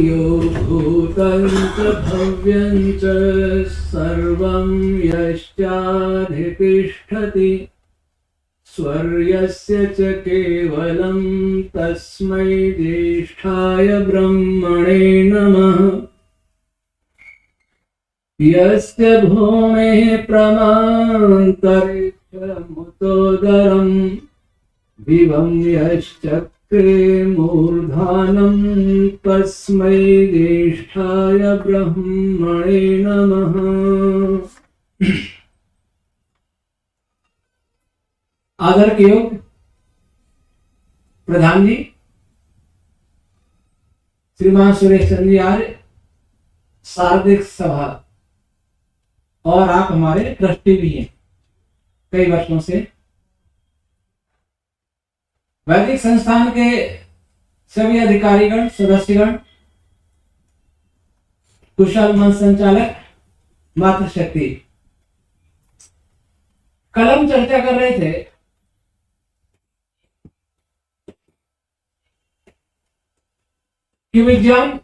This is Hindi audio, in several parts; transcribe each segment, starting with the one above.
यो भूतं च भव्यं च सर्वं यश्चाधितिष्ठति स्वर्यस्य च केवलं तस्मै ज्येष्ठाय ब्रह्मणे नमः। यस्य भूमेः प्रमान्तरिक्षमुतोदरं दिवं यश्चक्रे मूर्धानं तस्मै ज्येष्ठाय ब्रह्मणे नमः। आदर के योग प्रधान जी श्रीमान सुरेश चंद्र आर्य, शारदिक सभा, और आप हमारे ट्रस्टी भी हैं कई वर्षों से। वैदिक संस्थान के सभी अधिकारीगण, सदस्यगण, कुशल मंच संचालक, मातृशक्ति, कल हम चर्चा कर रहे थे कि विज्ञान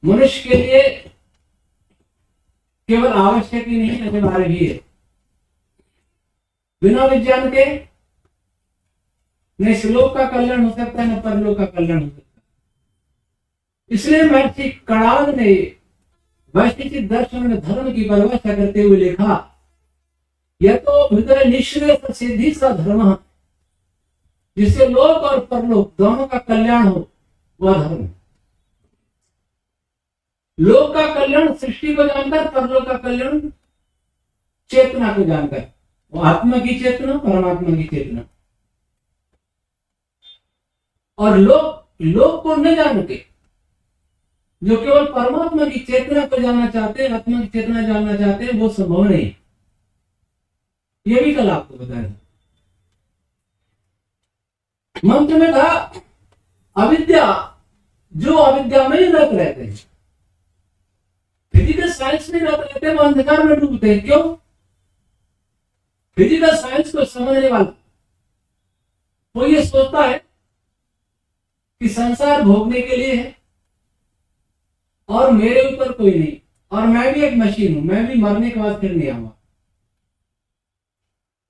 मनुष्य के लिए केवल आवश्यक ही नहीं, अनिवार्य भी है। बिना विज्ञान के न इस लोक का कल्याण हो सकता है, न परलोक का कल्याण हो सकता है। इसलिए महर्षि कणाद ने वैशिष्ट दर्शन में धर्म की परिभाषा करते हुए लिखा, यह तो हृदय निश्रेय सिद्धि सा धर्म, जिससे लोक और परलोक दोनों का कल्याण हो, वह धर्म है। लोक का कल्याण सृष्टि को जानकर, परलोक का कल्याण चेतना को जानकर, वो आत्मा की चेतना, परमात्मा की चेतना। और लोक को न जान के जो केवल परमात्मा की चेतना को जानना चाहते हैं, आत्मा की चेतना जानना चाहते हैं, वो संभव नहीं। ये भी कल आपको बताया मंत्र में था, अविद्या, जो अविद्या में रत रहते हैं, फिजिकल साइंस में रत रहते हैं, वो अंधकार में डूबते हैं। क्यों? फिजिकल साइंस को समझने वाला वो ये सोचता है कि संसार भोगने के लिए है और मेरे ऊपर कोई नहीं, और मैं भी एक मशीन हूं, मैं भी मरने के बाद फिर नहीं आऊंगा।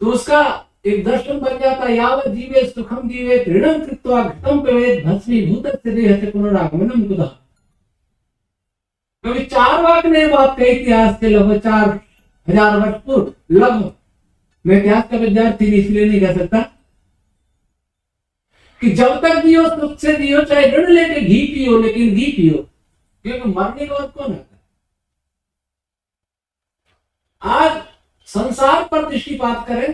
तो उसका एक दर्शन बन जाता, यावत जीवे सुखम जीवे ऋणम कृत्वा घृतम पेवेत भस्मीभूतस्य देहस्य पुनरागमनम कुतः। क्योंकि चार्वाक ने बात कही इतिहास से लगभग 4000 वर्ष पूर्व, लगभग। मैं इतिहास का विद्यार्थी इसलिए नहीं कह सकता कि जब तक जियो सुख से जियो, चाहे ऋण लेके घी पियो, लेकिन घी पियो, क्योंकि मरने के बाद कौन आता है। आज संसार पर दृष्टिपात करें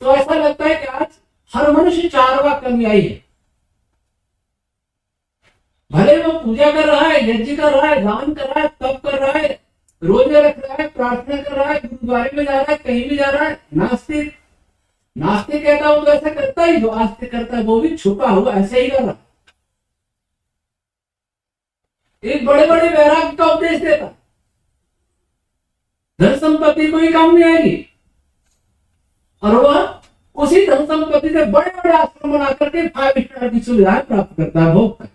तो ऐसा लगता है कि आज हर मनुष्य चार्वाक का अनुयायी है। भले वो पूजा कर रहा है, यज्ञ कर रहा है, दान कर रहा है, तप कर रहा है, रोजे रख रहा है, प्रार्थना कर रहा है, गुरुद्वारे में जा रहा है, कहीं भी जा रहा है। नास्तिक कहता हूं तो ऐसा करता ही, जो आस्तिक करता है वो भी छुपा हुआ ऐसे ही कर रहा है। एक बड़े बड़े वैराग्य का उपदेश देता, धन संपत्ति कोई काम नहीं आएगी, और वह उसी धन संपत्ति से बड़े बड़े आश्रम बना करके 5 स्टार की सुविधाएं प्राप्त करता है, भोग कर।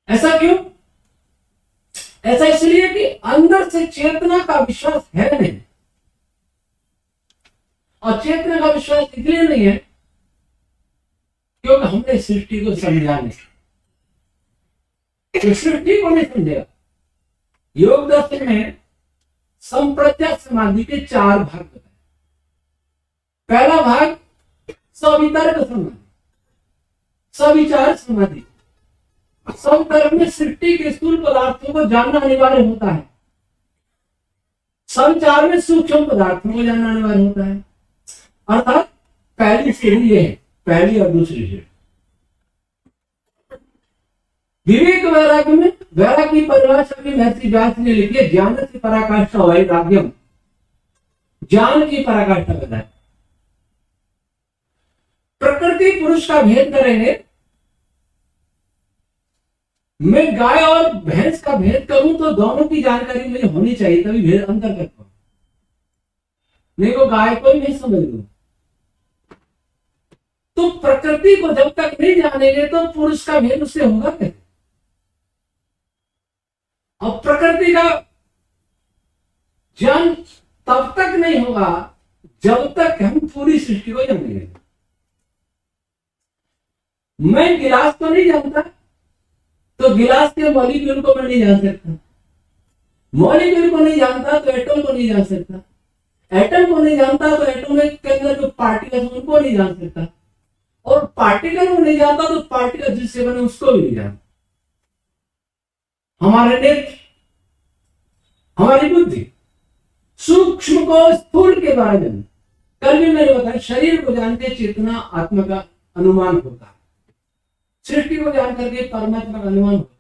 ऐसा क्यों? ऐसा इसलिए कि अंदर से चेतना का विश्वास है नहीं, और चेतना का विश्वास इसलिए नहीं है क्योंकि हमने सृष्टि को समझा नहीं। तो सृष्टि को नहीं समझेगा। योग दर्शन में संप्रज्ञात समाधि के 4 भाग बताए। पहला भाग सवितर्क समाधि, सविचार समाधि। सवितर्क में सृष्टि के स्थूल पदार्थों को जानना अनिवार्य होता है, सविचार में सूक्ष्म पदार्थों को जानना अनिवार्य होता है। अर्थात पहली सीढ़ी ये है, पहली और दूसरी सीढ़ी। विवेक वैराग्य में वैराग्य की परिभाषा भी महर्षि व्यास ने लिखी है, ज्ञान से पराकाष्ठा वैराग्यम, ज्ञान की पराकाष्ठा बताए। प्रकृति पुरुष का भेद करेंगे, मैं गाय और भैंस का भेद करूं तो दोनों की जानकारी मुझे होनी चाहिए, तभी भेद अंतर कर पाऊं। नहीं तो गाय को ही नहीं समझ लूं। तो प्रकृति को जब तक नहीं जानेंगे तो पुरुष का भेद उससे होगा कैसे? और प्रकृति का ज्ञान तब तक नहीं होगा जब तक हम पूरी सृष्टि को जानेंगे। मैं गिलास को नहीं जानता तो गिलास के मॉलिक्यूल को मैं नहीं जान सकता, मॉलिक्यूल को नहीं जानता तो एटम को नहीं जान सकता, एटम को नहीं जानता तो एटम के अंदर जो पार्टिकल्स उनको नहीं जान सकता, और पार्टिकल को नहीं जानता तो पार्टिकल जिससे बने उसको भी नहीं जानता। हमारे नेत्र, हमारी बुद्धि सूक्ष्म को स्थूल के बारे में, कल भी मैंने बताया, शरीर को जानकर चेतना आत्मा का अनुमान होता है, सृष्टि को जान करके परमात्मा का अनुमान होता है।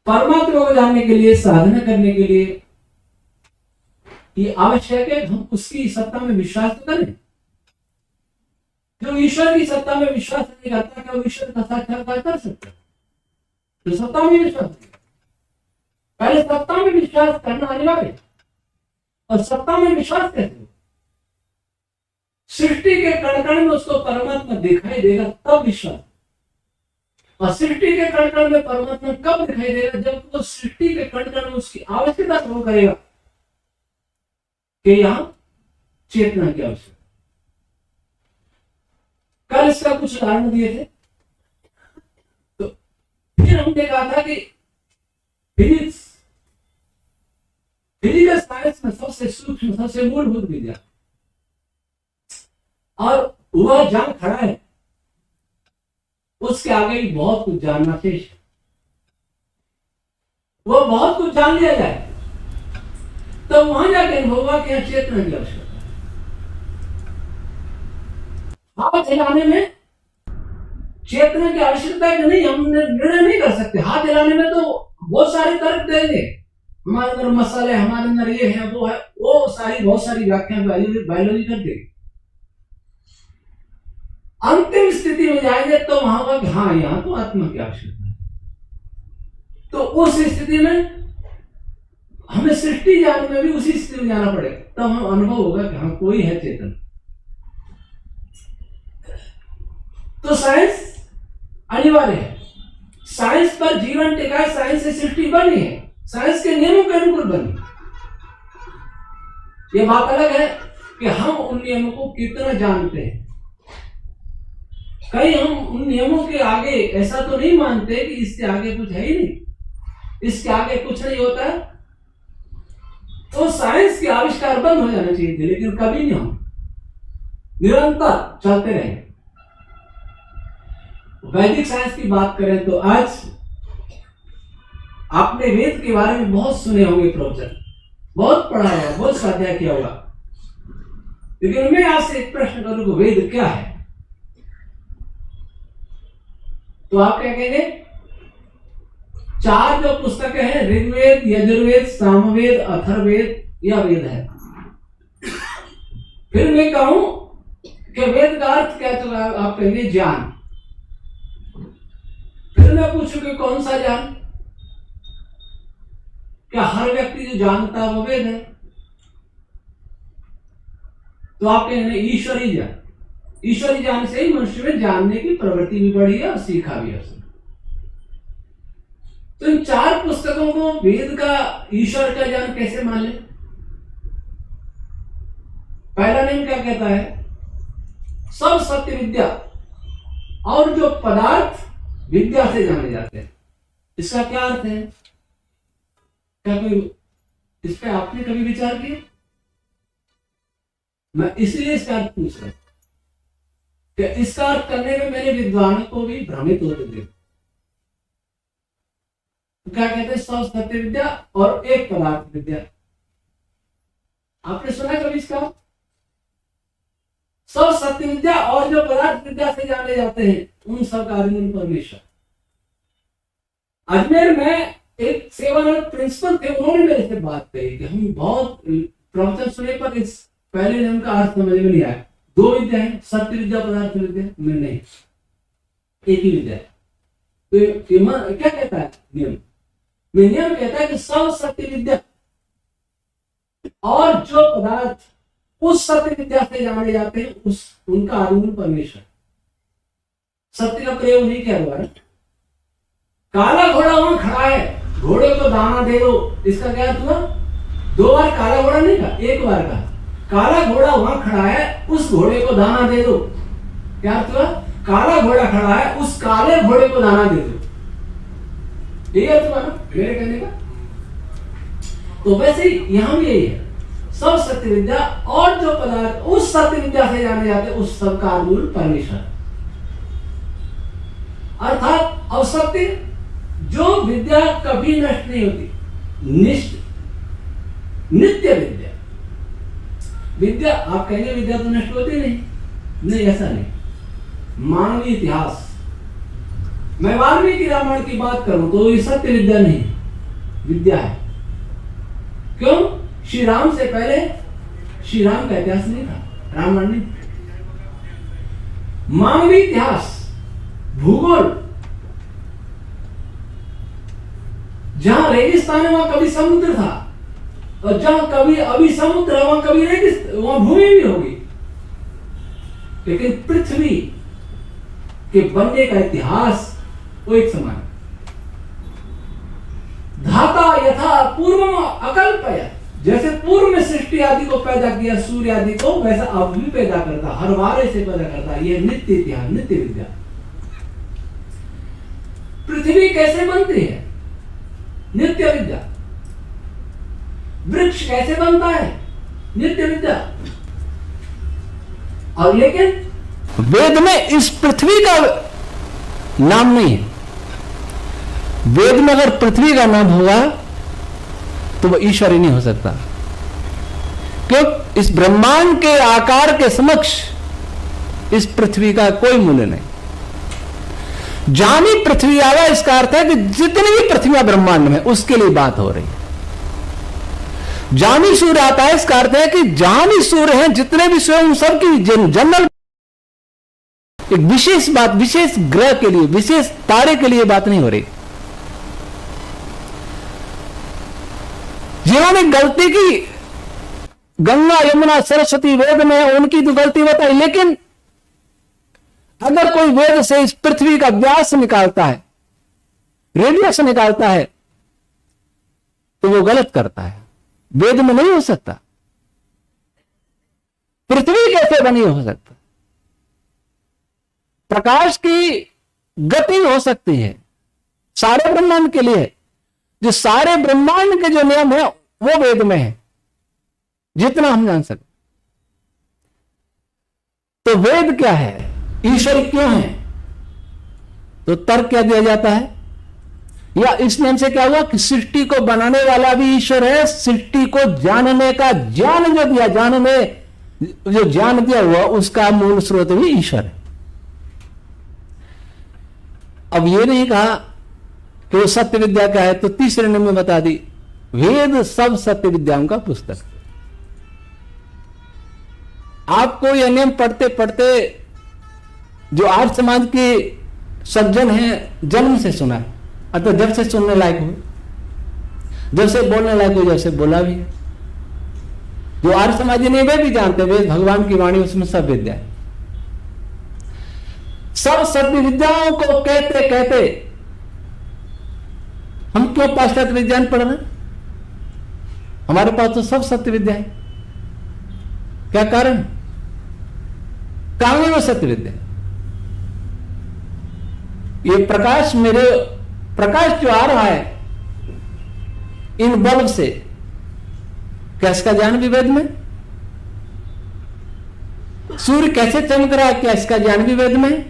परमात्मा को जानने के लिए, साधना करने के लिए ये आवश्यक है हम उसकी सत्ता में विश्वास करें। जो ईश्वर की सत्ता में विश्वास नहीं करता, क्या वो ईश्वर का साक्षात्कार कर सकता? तो सत्ता में विश्वास नहीं, पहले सत्ता में विश्वास करना अनिवार्य है। और सत्ता में विश्वास कैसे हो? सृष्टि के कण कण में उसको परमात्मा दिखाई देगा तब विश्वास। और सृष्टि के कण कण में परमात्मा कब दिखाई देगा? जब वो सृष्टि के कण कण में उसकी आवश्यकता वो करेगा कि यहां चेतना की आवश्यकता। कल इसका कुछ उदाहरण दिए थे, तो फिर हमने कहा था कि फिजिकल साइंस में सबसे सूक्ष्म, सबसे मूलभूत विद्या, और वह जहां खड़ा है उसके आगे भी बहुत कुछ जानना शेष है। वो बहुत कुछ जान लिया जाए तो वहां जाके अनुभव हुआ कि चेतना की आवश्यकता। हाथ हिलाने में चेतना की आवश्यकता है कि नहीं, हम निर्णय नहीं कर सकते। हाथ हिलाने में तो बहुत सारे तर्क देंगे, हमारे अंदर मसाले, हमारे अंदर ये है वो है, वो सारी बहुत सारी व्याख्या बायोलॉजी कर देगी। अंतिम स्थिति में जाएंगे तो वहां होगा कि हाँ यहाँ तो आत्मा की आवश्यकता है। तो उस स्थिति में हमें सृष्टि ज्ञान में भी उसी स्थिति में जाना पड़ेगा, तब हम अनुभव होगा कि हाँ कोई है चेतन। तो साइंस अनिवार्य है, साइंस पर जीवन टिका है, साइंस से सृष्टि बनी है, साइंस के नियमों के अनुकूल बनी। ये बात अलग है कि हम उन नियमों को कितना जानते हैं। कहीं हम उन नियमों के आगे ऐसा तो नहीं मानते कि इससे आगे कुछ है ही नहीं, इसके आगे कुछ नहीं होता है, तो साइंस के आविष्कार बंद हो जाने चाहिए थे, लेकिन कभी नहीं, हम निरंतर चलते रहे। वैदिक साइंस की बात करें तो आज आपने वेद के बारे में बहुत सुने होंगे, प्रोफेसर बहुत पढ़ा होगा, बहुत स्वाध्याय किया होगा, लेकिन मैं आपसे एक प्रश्न करूंगा, वेद क्या है? तो आप क्या कहेंगे? चार जो पुस्तकें हैं, ऋग्वेद, यजुर्वेद, सामवेद, अथर्ववेद, यह वेद है। फिर मैं कहूं कि वेद का अर्थ क्या, तो आप कहेंगे ज्ञान। फिर मैं पूछूं कि कौन सा ज्ञान? क्या हर व्यक्ति जो जानता है वो वेद है? तो आप कहेंगे ईश्वरी ज्ञान। ईश्वरी ज्ञान से ही मनुष्य में जानने की प्रवृत्ति भी बढ़ी है और सीखा भी है। तो इन चार पुस्तकों को वेद का, ईश्वर का ज्ञान कैसे मान ले? पहला नियम क्या कहता है? सब सत्य विद्या और जो पदार्थ विद्या से जाने जाते हैं। इसका क्या अर्थ है? क्या कोई इस पे आपने कभी विचार किया? मैं इसलिए इसका अर्थ पूछ रहा हूं कि इसका अर्थ करने में मेरे विद्वानों को भी भ्रमित होते थे। क्या कहते हैं? सब सत्य विद्या और एक पदार्थ विद्या। आपने सुना कभी इसका? सब सत्य विद्या और जो पदार्थ विद्या से जाने जाते हैं उन सब का आदिमूल परमेश्वर। अजमेर में एक सेवानिवृत्त प्रिंसिपल थे, उन्होंने मेरे से बात कही कि हम बहुत प्रवचन सुने पर इस पहले नियम का अर्थ समझ में नहीं आया। दो विद्या है, सत्य विद्या, पदार्थ विद्या में नहीं, एक ही विद्या है। तो क्या कहता है नियम? नियम कहता है कि सब सत्य विद्या और जो पदार्थ उस सत्य विद्या से जाने जाते हैं, उस उनका आदिमूल परमेश्वर। सत्य का प्रयोग नहीं किया हुआ है। काला घोड़ा वहां खड़ा है, घोड़े को दाना दे दो, इसका क्या अर्थ हुआ? 2 बार काला घोड़ा नहीं कहा, 1 बार कहा। काला घोड़ा वहां खड़ा है, उस घोड़े को दाना दे दो। क्या अर्थ हुआ? काला घोड़ा खड़ा है, उस काले घोड़े को दाना दे दो। यही अर्थ हुआ ना मेरे कहने का? तो वैसे ही यहां भी यही है, सब सत्य विद्या और जो पदार्थ उस सत्य विद्या से जाने जाते उस सब का मूल परमेश्वर। अर्थात असत्य जो विद्या कभी नष्ट नहीं होती, नित्य विद्या। विद्या आप कहेंगे विद्या तो नष्ट होती नहीं, ऐसा नहीं। मानवीय इतिहास, मैं वाल्मीकि रामायण की बात करूं तो ये सत्य विद्या नहीं, विद्या है। क्यों? श्री राम से पहले श्री राम का इतिहास नहीं था, रामायण नहीं। मानवीय इतिहास, भूगोल, जहां रेगिस्तान है वहां कभी समुद्र था, और जहां कभी अभी समुद्र है वहां कभी रेगिस्तान, वहां भूमि भी होगी। लेकिन पृथ्वी के बनने का इतिहास वो एक समान। धाता यथा पूर्व अकल्पय, जैसे पूर्व में सृष्टि आदि को पैदा किया, सूर्य आदि को, वैसा अब भी पैदा करता, हर वारे से पैदा करता। यह नित्य इतिहास, नित्य विद्या। पृथ्वी कैसे बनती है? नित्य विद्या। वृक्ष कैसे बनता है? नित्य विद्या। और लेकिन वेद में इस पृथ्वी का नाम नहीं है। वेद में अगर पृथ्वी का नाम होगा तो वह ईश्वर ही नहीं हो सकता। क्यों? इस ब्रह्मांड के आकार के समक्ष इस पृथ्वी का कोई मूल्य नहीं। जानी पृथ्वी आवा, इसका अर्थ है कि जितनी भी पृथ्वी ब्रह्मांड में, उसके लिए बात हो रही है। जानी सूर्य आता है, इसका अर्थ है कि जहां भी सूर्य हैं, जितने भी सूर्य, उन सबकी जनरल एक विशेष बात, विशेष ग्रह के लिए, विशेष तारे के लिए बात नहीं हो रही। जिन्होंने गलती की, गंगा यमुना सरस्वती वेद में, उनकी तो गलती बताई, लेकिन अगर कोई वेद से इस पृथ्वी का व्यास निकालता है, रेडियस निकालता है, तो वो गलत करता है। वेद में नहीं हो सकता। पृथ्वी कैसे बनी हो सकता? प्रकाश की गति हो सकती है सारे ब्रह्मांड के लिए। जो सारे ब्रह्मांड के जो नियम है वो वेद में है, जितना हम जान सकते। तो वेद क्या है? ईश्वर क्यों है? तो तर्क क्या दिया जाता है? या इस नियम से क्या हुआ कि सृष्टि को बनाने वाला भी ईश्वर है, सृष्टि को जानने का ज्ञान जो दिया, जानने जो ज्ञान दिया हुआ, उसका मूल स्रोत भी ईश्वर है। अब ये नहीं कहा कि वो सत्य विद्या क्या है, तो तीसरे नियम में बता दी, वेद सब सत्य विद्याओं का पुस्तक। आपको यह नियम पढ़ते पढ़ते जो आर्य समाज के सज्जन हैं, जन्म से सुना है, अतः जब से सुनने लायक हो, जब से बोलने लायक हो, जब से बोला भी है। जो आर्य समाजी नहीं, वे भी जानते, वेद भगवान की वाणी, उसमें सब विद्या है। सब सत्य विद्याओं को कहते कहते हम क्यों पाश्चात्य विज्ञान पढ़ रहे? हमारे पास तो सब सत्य विद्या है। क्या कारण? कहां में सत्य विद्या? ये प्रकाश, मेरे प्रकाश जो आ रहा है इन बल्ब से, क्या इसका ज्ञान भी वेद में? सूर्य कैसे चमक रहा है, क्या इसका ज्ञान भी वेद में?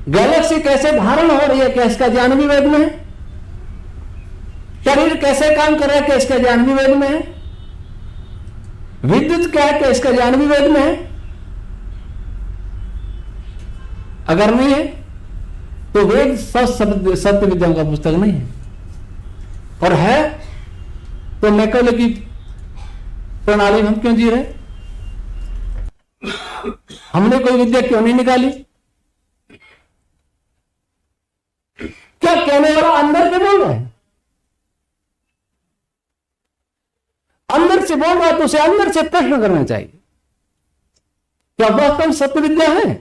गैलेक्सी कैसे धारण हो रही है, क्या इसका ज्ञान भी वेद में है? शरीर कैसे काम कर रहा है, क्या इसका ज्ञान भी वेद में है? विद्युत क्या है, क्या इसका ज्ञान भी वेद में है? अगर नहीं है तो वेद सत्य विद्याओं का पुस्तक नहीं है। और है तो मैकेले की प्रणाली में हम क्यों जी रहे? हमने कोई विद्या क्यों नहीं निकाली? क्या कहने वाला अंदर से बोल रहे हैं? अंदर अंदर से बोल रहा है तो उसे अंदर से प्रश्न करना चाहिए, क्या वास्तव सत्य विद्या है?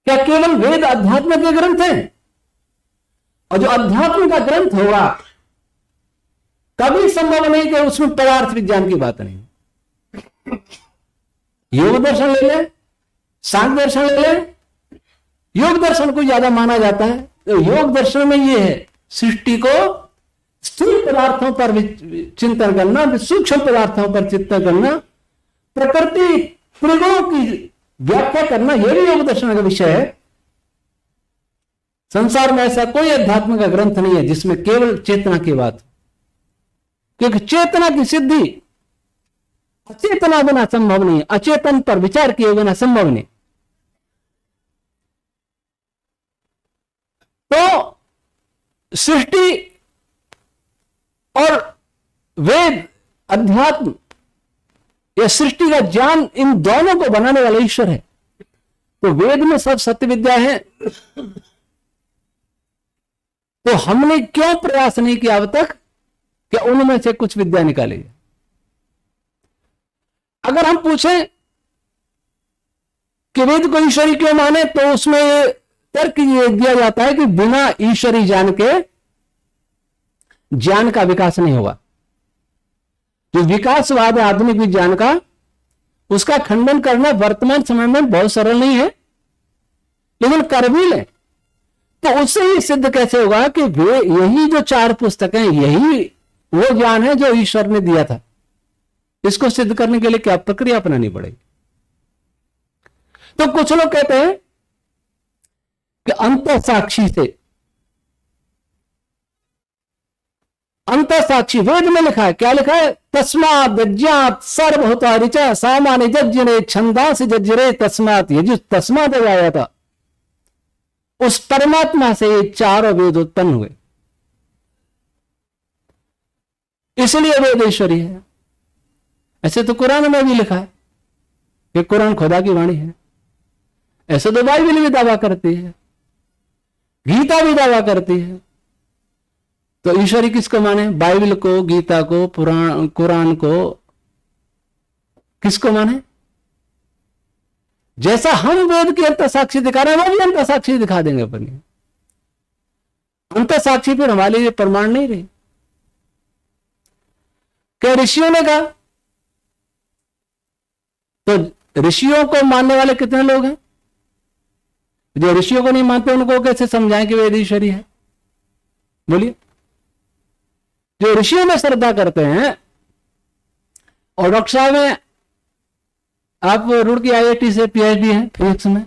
क्या केवल वेद अध्यात्म के ग्रंथ हैं? और जो अध्यात्म का ग्रंथ होगा कभी संभव नहीं कि उसमें पदार्थ विज्ञान की बात नहीं। योग दर्शन ले ले, सांख्य दर्शन ले ले, योग दर्शन को ज्यादा माना जाता है। तो योग दर्शन में यह है, सृष्टि को स्थूल पदार्थों पर चिंतन करना, सूक्ष्म पदार्थों पर चिंतन करना, प्रकृति त्रिगुणों की व्याख्या करना, यह भी योग दर्शन का विषय है। संसार में ऐसा कोई अध्यात्म का ग्रंथ नहीं है जिसमें केवल चेतना की बात, क्योंकि चेतना की सिद्धि अचेतना बिना संभव नहीं है, अचेतन पर विचार किए बिना संभव नहीं। तो सृष्टि और वेद अध्यात्म या सृष्टि का ज्ञान, इन दोनों को बनाने वाला ईश्वर है। तो वेद में सब सत्य विद्या है, तो हमने क्यों प्रयास नहीं किया अब तक कि उनमें से कुछ विद्या निकाली जाए? अगर हम पूछें कि वेद को ईश्वरी क्यों माने, तो उसमें तर्क ये दिया जाता है कि बिना ईश्वरी ज्ञान के ज्ञान का विकास नहीं होगा। जो विकासवाद है आधुनिक विज्ञान का, उसका खंडन करना वर्तमान समय में बहुत सरल नहीं है, लेकिन कर भी ले तो उससे ही सिद्ध कैसे होगा कि वे यही जो 4 पुस्तकें, यही वो ज्ञान है जो ईश्वर ने दिया था। इसको सिद्ध करने के लिए क्या प्रक्रिया अपनानी पड़ेगी? तो कुछ लोग कहते हैं कि अंतःसाक्षी से, अंतःसाक्षी वेद में लिखा है, क्या लिखा है? तस्मात् यज्ञात् सर्वभूता ऋचा सामान्य यज्ञने छंदांसि जज्जरे तस्मात् यजुः तस्मात् जायत। उस परमात्मा से ये 4 वेद उत्पन्न हुए, इसलिए वेद ईश्वरी है। ऐसे तो कुरान में भी लिखा है कि कुरान खुदा की वाणी है। ऐसे तो बाइबल भी दावा करती है, गीता भी दावा करती है। तो ईश्वरी किसको माने? बाइबल को, गीता को, पुराण, कुरान को, किसको माने? जैसा हम वेद की अंतःसाक्षी दिखा रहे हैं, वो भी अंतःसाक्षी दिखा देंगे अपनी। अंतःसाक्षी फिर हमारे लिए प्रमाण नहीं रही। क्या ऋषियों ने कहा? तो ऋषियों को मानने वाले कितने लोग हैं? जो ऋषियों को नहीं मानते उनको कैसे समझाएं कि वेद ईश्वरी है? बोलिए। जो ऋषियों में श्रद्धा करते हैं, और डॉक्टर साहब हैं, आप रुड़की IIT से PhD हैं फिजिक्स में,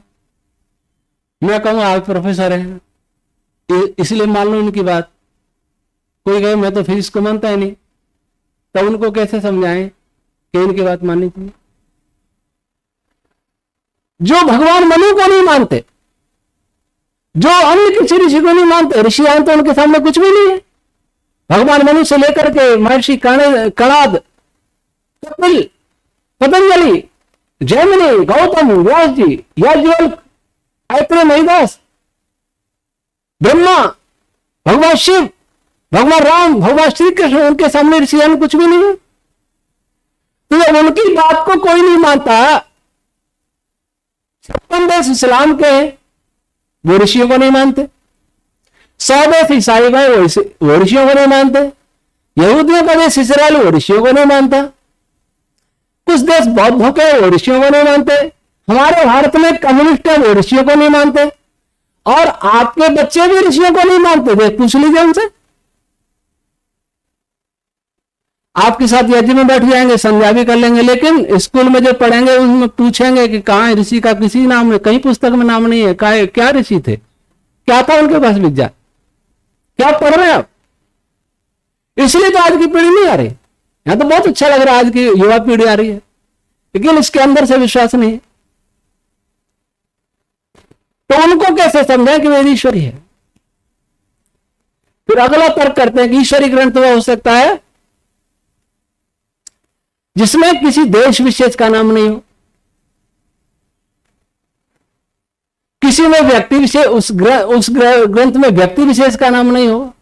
मैं कहूंगा आप प्रोफेसर हैं, इसलिए मान लो इनकी बात। कोई कहे मैं तो फिजिक्स को मानता ही नहीं, तो उनको कैसे समझाएं कि इनकी बात माननी चाहिए? जो भगवान मनु को नहीं मानते, जो अन्य किसी ऋषि को नहीं मानते, ऋषि आए तो उनके सामने कुछ भी नहीं है। भगवान मनु से लेकर के महर्षि कणाद, कपिल, पतंजलि, जैमिनी, गौतम, व्यास जी, याज्ञवल्क्य, ऐत्रेय, महीदास, ब्रह्मा, भगवान शिव, भगवान राम, भगवान श्री कृष्ण, उनके सामने ऋषि कुछ भी नहीं है। तो जब उनकी बात को कोई नहीं मानता, 56 देश इस्लाम के वो ऋषियों को नहीं मानते, 100 देश ईसाई भाई वो ऋषियों को नहीं मानते, यहूदियों का देश इस्राएल वो ऋषियों को नहीं मानता, कुछ देश बौद्धों के वो ऋषियों को नहीं मानते, हमारे भारत में कम्युनिस्ट है वो ऋषियों को नहीं मानते, और आपके बच्चे भी ऋषियों को नहीं मानते। देख, पूछ लीजिए उनसे। आपके साथ यज्ञ में बैठ जाएंगे, संध्या भी कर लेंगे, लेकिन स्कूल में जो पढ़ेंगे उसमें पूछेंगे कि कहाँ है ऋषि का किसी नाम में, कहीं पुस्तक में नाम नहीं है। क्या ऋषि थे, क्या था उनके पास विद्या, क्या पढ़ रहे हैं आप? इसलिए तो आज की पीढ़ी नहीं आ रही। यहां तो बहुत अच्छा लग रहा है आज की युवा पीढ़ी आ रही है, लेकिन इसके अंदर से विश्वास नहीं है। तो उनको कैसे समझें कि वेद ईश्वरी है? फिर अगला तर्क करते हैं कि ईश्वरी ग्रंथ वह हो सकता है जिसमें किसी देश विशेष का नाम नहीं हो, किसी में व्यक्ति विशेष, उस ग्रंथ में व्यक्ति विशेष का नाम नहीं हो।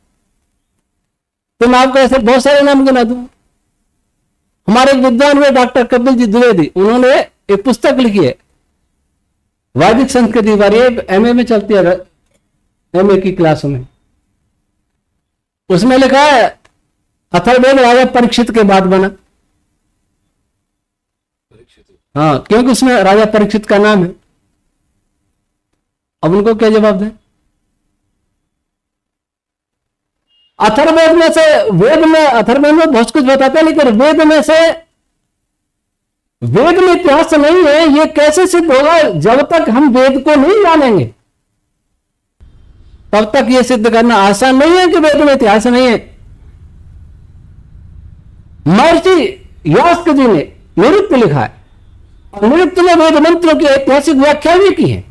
तो मैं आपको ऐसे बहुत सारे नाम गिना दूं। हमारे एक विद्वान हुए डॉक्टर कपिल जी द्विवेदी, उन्होंने एक पुस्तक लिखी है वैदिक संस्कृति पर, ये एमए में चलती है, एमए की क्लासों में। उसमें लिखा है अथर्ववेद राजा परीक्षित के बाद बना। हाँ, क्योंकि उसमें राजा परीक्षित का नाम है। अब उनको क्या जवाब दें? अथर्ववेद में से, वेद में, अथर्ववेद में बहुत कुछ बताता है, लेकिन वेद में से, वेद में इतिहास नहीं है। ये कैसे सिद्ध होगा? जब तक हम वेद को नहीं जानेंगे तब तक ये सिद्ध करना आसान नहीं है कि वेद में इतिहास नहीं है। महर्षि यास्क जी ने निरुक्त लिखा है, और निरुक्त में वेद मंत्रों की ऐतिहासिक व्याख्या भी की है।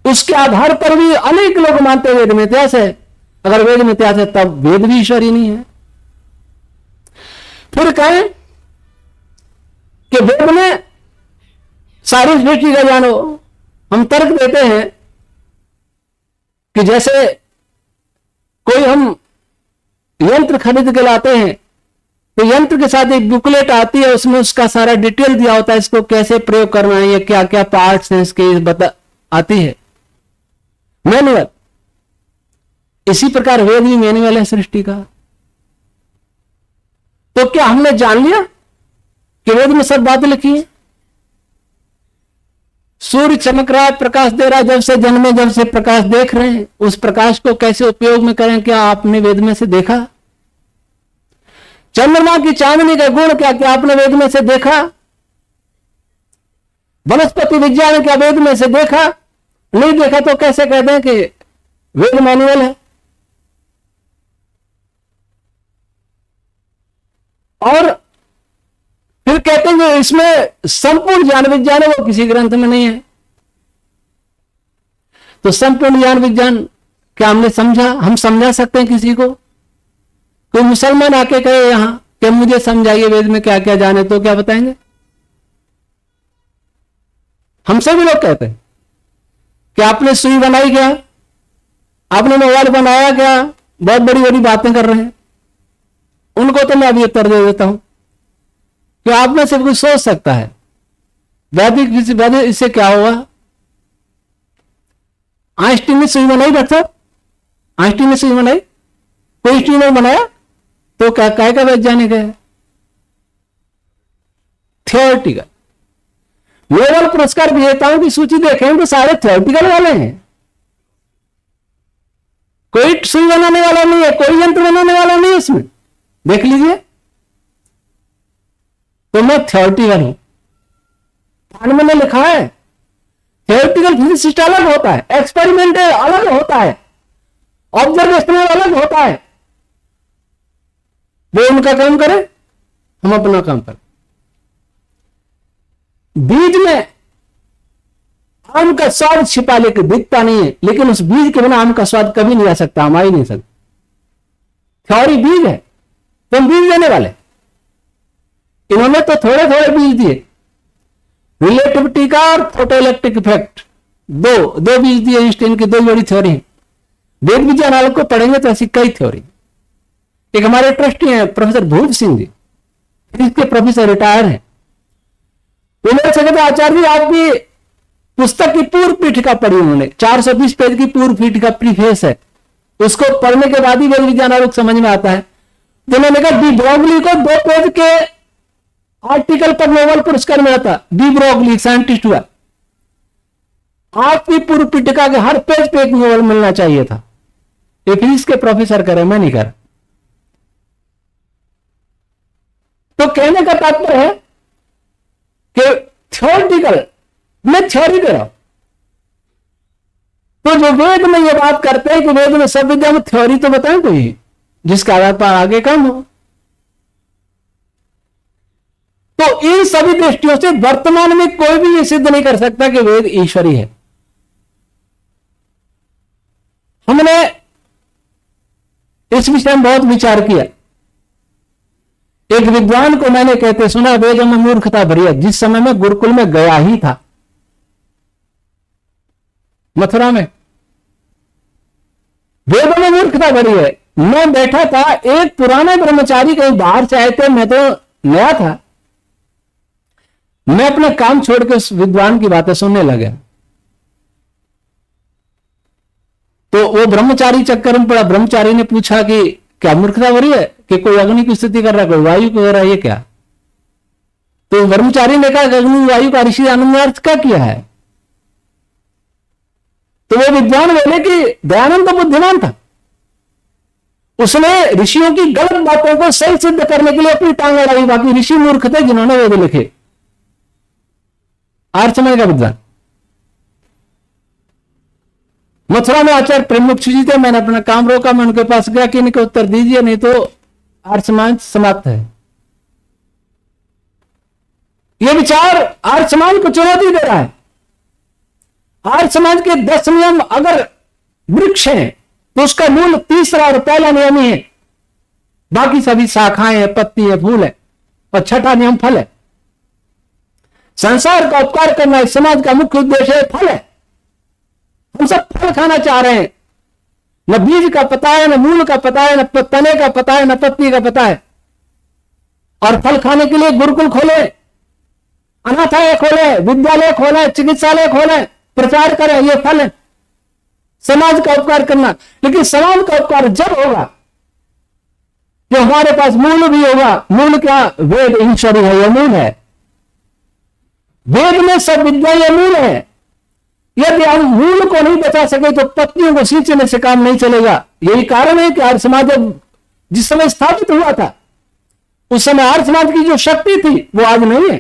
उसके आधार पर भी अनेक लोग मानते हैं वेद में इतिहास है। अगर वेद में इतिहास है तब वेद भी ईश्वर ही नहीं है। फिर कहें कि वेद में सारी सृष्टि का जानो, हम तर्क देते हैं कि जैसे कोई हम यंत्र खरीद के लाते हैं तो यंत्र के साथ एक बुकलेट आती है, उसमें उसका सारा डिटेल दिया होता है, इसको कैसे प्रयोग करना है, ये क्या क्या पार्ट्स हैं इसके, बता आती है मैनुअल। इसी प्रकार वेद भी मैनुअल है सृष्टि का। तो क्या हमने जान लिया कि वेद में सब बातें लिखी है? सूर्य चमक रहा है, प्रकाश दे रहा है, जब से जन्मे जब से प्रकाश देख रहे हैं, उस प्रकाश को कैसे उपयोग में करें, क्या आपने वेद में से देखा? चंद्रमा की चांदनी का गुण क्या क्या आपने वेद में से देखा? वनस्पति विज्ञान क्या वेद में से देखा? नहीं देखा तो कैसे कहते हैं कि वेद मैनुअल है? और फिर कहते हैं कि इसमें संपूर्ण ज्ञान विज्ञान है, वो किसी ग्रंथ में नहीं है। तो संपूर्ण ज्ञान विज्ञान क्या हमने समझा? हम समझा सकते हैं किसी को? कोई मुसलमान आके कहे यहां कि मुझे समझाइए वेद में क्या क्या जाने, तो क्या बताएंगे? हम सभी लोग कहते हैं कि आपने सुई बनाई क्या, आपने मोबाइल बनाया क्या, बहुत बड़ी बड़ी बातें कर रहे हैं। उनको तो मैं अभी उत्तर दे देता हूं कि आप में से कोई सोच सकता है वैदिक इससे क्या होगा? आइंस्टीन ने सुई बनाई डॉक्टर, आइंस्टीन ने सुई बनाई, कोई स्टीन ने बनाया, तो क्या काय का वैज्ञानिक है? थियोरिटिकल। नोबेल पुरस्कार विजेताओं की सूची देखें तो सारे थियोरिटिकल वाले हैं। कोई सुई बनाने वाला नहीं है, कोई यंत्र बनाने वाला नहीं है उसमें, देख लीजिए। तो मैं थियोरिटिकल हूं। में ने लिखा है थियोरिटिकल फिजिसिस्ट अलग होता है, एक्सपेरिमेंटल अलग होता है, ऑब्जर्वेशनल अलग होता है। वो उनका काम करे, हम अपना काम करें। बीज में आम का स्वाद छिपा लेकर दिखता नहीं है, लेकिन उस बीज के बिना आम का स्वाद कभी नहीं आ सकता, हम आ ही नहीं सकते। थ्योरी बीज है, तुम बीज देने वाले। इन्होंने तो थोड़े थोड़े बीज दिए, रिलेटिविटी का और फोटोइलेक्ट्रिक इफेक्ट, दो बीज दिए। आइंस्टाइन की दो बड़ी थ्योरी है। वेद विज्ञान आलोक को पढ़ेंगे तो ऐसी कई थ्योरी। एक हमारे ट्रस्टी हैं प्रोफेसर भूप सिंह जी, इसके प्रोफेसर रिटायर हैं। उन्होंने से कहते आचार्य जी आपकी पुस्तक की पूर्व पीठिका पढ़ी उन्होंने, 420 पेज की पूर्व पीठिका प्रीफेस है, उसको पढ़ने के बाद ही वेद विज्ञान आलोक समझ में आता है। तो उन्होंने कहा डी ब्रॉगली को 2 पेज के आर्टिकल पर नोबेल पुरस्कार मिला था। डी ब्रॉगली साइंटिस्ट हुआ, आपकी पूर्व पीठिका के हर पेज पे एक नोबेल मिलना चाहिए था। ये फिजिक्स के प्रोफेसर करे, मैं नहीं कर। तो कहने का तात्पर्य है कि थ्योरिटिकल मैं थ्योरी दे रहा हूं। तो जो वेद में ये बात करते हैं कि वेद में सब विद्या में थ्योरी, तो बताएं कोई जिसके आधार पर आगे काम हो। तो इन सभी दृष्टियों से वर्तमान में कोई भी ये सिद्ध नहीं कर सकता कि वेद ईश्वरी है। हमने इस विषय में बहुत विचार किया। एक विद्वान को मैंने कहते सुना, वेदों में मूर्खता भरी है। जिस समय में गुरुकुल में गया ही था, मथुरा में, वेदों में मूर्खता भरी है। मैं बैठा था, एक पुराना ब्रह्मचारी कहीं बाहर से आए थे, मैं तो नया था, मैं अपना काम छोड़ के उस विद्वान की बातें सुनने लगा। तो वो ब्रह्मचारी चक्कर में पड़ा। ब्रह्मचारी ने पूछा कि क्या मूर्खता हो रही है कि कोई अग्नि की स्तुति कर रहा है, कोई वायु को हो रहा है, ये क्या? तो ब्रह्मचारी ने कहा अग्नि वायु का ऋषि आनंद ने अर्थ क्या किया है? तो वो विद्वान बोले कि दयानंद तो बुद्धिमान था, उसने ऋषियों की गलत बातों को सही सिद्ध करने के लिए अपनी टांग अड़ाई, बाकी ऋषि मूर्ख थे जिन्होंने वेद लिखे। आर्य समाज का विद्वान। मथुरा में आचार्य प्रेममुक्ष जी थे, मैंने अपना काम रोका, मैं उनके पास गया कि इनके उत्तर दीजिए, नहीं तो आर्य समाज समाप्त है। यह विचार आर्य समाज को चुनौती दे रहा है। आर्य समाज के 10 नियम अगर वृक्ष हैं तो उसका मूल तीसरा और पहला नियम ही है, बाकी सभी शाखाएं हैं, पत्ती है, फूल है, और छठा नियम फल है। संसार का उपकार करना इस समाज का मुख्य उद्देश्य है, फल है। हम सब फल खाना चाह रहे हैं, न बीज का पता है, न मूल का पता है, न तने का पता है, न पत्ती का पता है। और फल खाने के लिए गुरुकुल खोले, अनाथालय खोले, विद्यालय खोले, चिकित्सालय खोले, प्रचार करें, ये फल है समाज का उपकार करना। लेकिन समाज का उपकार जब होगा जो हमारे पास मूल भी होगा। मूल क्या? वेद ईश्वरी है, यह मूल है। वेद में सब विद्या ये मूल है। यदि हम मूल को नहीं बचा सके तो पत्नियों को सींचने से काम नहीं चलेगा। यही कारण है कि आर्य समाज जिस समय स्थापित हुआ था उस समय आर्य समाज की जो शक्ति थी वो आज नहीं है।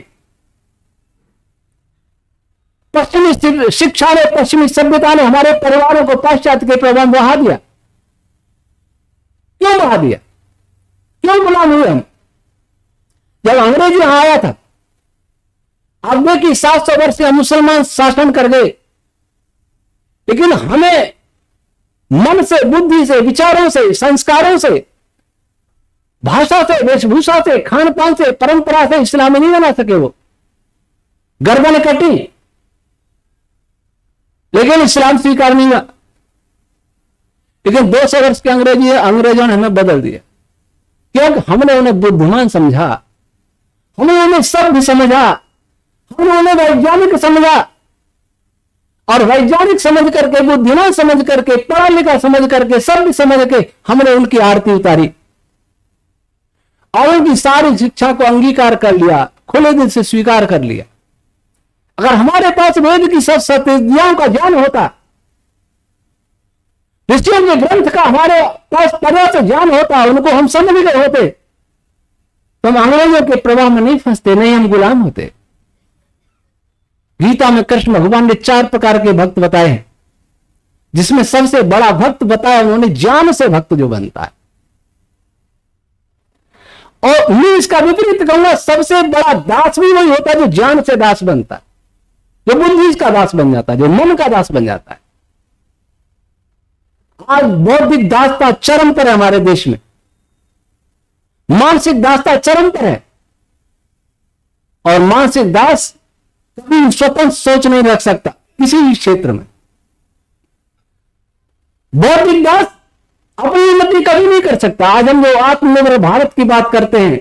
पश्चिमी शिक्षा ने, पश्चिमी सभ्यता ने हमारे परिवारों को पाश्चात्य के प्रभाव में बहा दिया। क्यों बहा दिया? क्यों गुलाम हुए हम? जब अंग्रेज यहां आया था, अब देखिए 700 वर्ष से मुसलमान शासन कर गए, लेकिन हमें मन से, बुद्धि से, विचारों से, संस्कारों से, भाषा से, वेशभूषा से, खान पान से, परंपरा से इस्लामी नहीं बना सके। वो गर्दन कटी लेकिन इस्लाम स्वीकार नहीं हुआ। लेकिन 200 वर्ष के अंग्रेजों ने हमें बदल दिया, क्योंकि हमने उन्हें बुद्धिमान समझा, हमने उन्हें सभ्य समझा, हमने उन्हें वैज्ञानिक समझा, और वैज्ञानिक समझ करके, बुद्धिमान समझ करके, पढ़ा लिखा समझ करके, सभ्य समझ के हमने उनकी आरती उतारी और उनकी सारी शिक्षा को अंगीकार कर लिया, खुले दिल से स्वीकार कर लिया। अगर हमारे पास वेद की सब सत्यों का ज्ञान होता, ऋषियों के ग्रंथ का हमारे पास पर्याप्त ज्ञान होता, उनको हम समझ गए होते, तो हम अंग्रेजों के प्रभाव में नहीं फंसते, नहीं हम गुलाम होते। गीता में कृष्ण भगवान ने 4 प्रकार के भक्त बताए हैं, जिसमें सबसे बड़ा भक्त बताया उन्होंने ज्ञान से भक्त जो बनता है। और मैं इसका विपरीत कहूंगा, सबसे बड़ा दास भी वही होता है जो ज्ञान से दास बनता है, जो बुद्धि का दास बन जाता है, जो मन का दास बन जाता है। आज बौद्धिक दासता चरम पर है हमारे देश में, मानसिक दासता चरम पर है, और मानसिक दास कभी स्वतंत्र सोच नहीं रख सकता किसी भी क्षेत्र में। बौद्धिक दास अपनी उन्नति कभी नहीं कर सकता। आज हम जो आत्मनिर्भर भारत की बात करते हैं,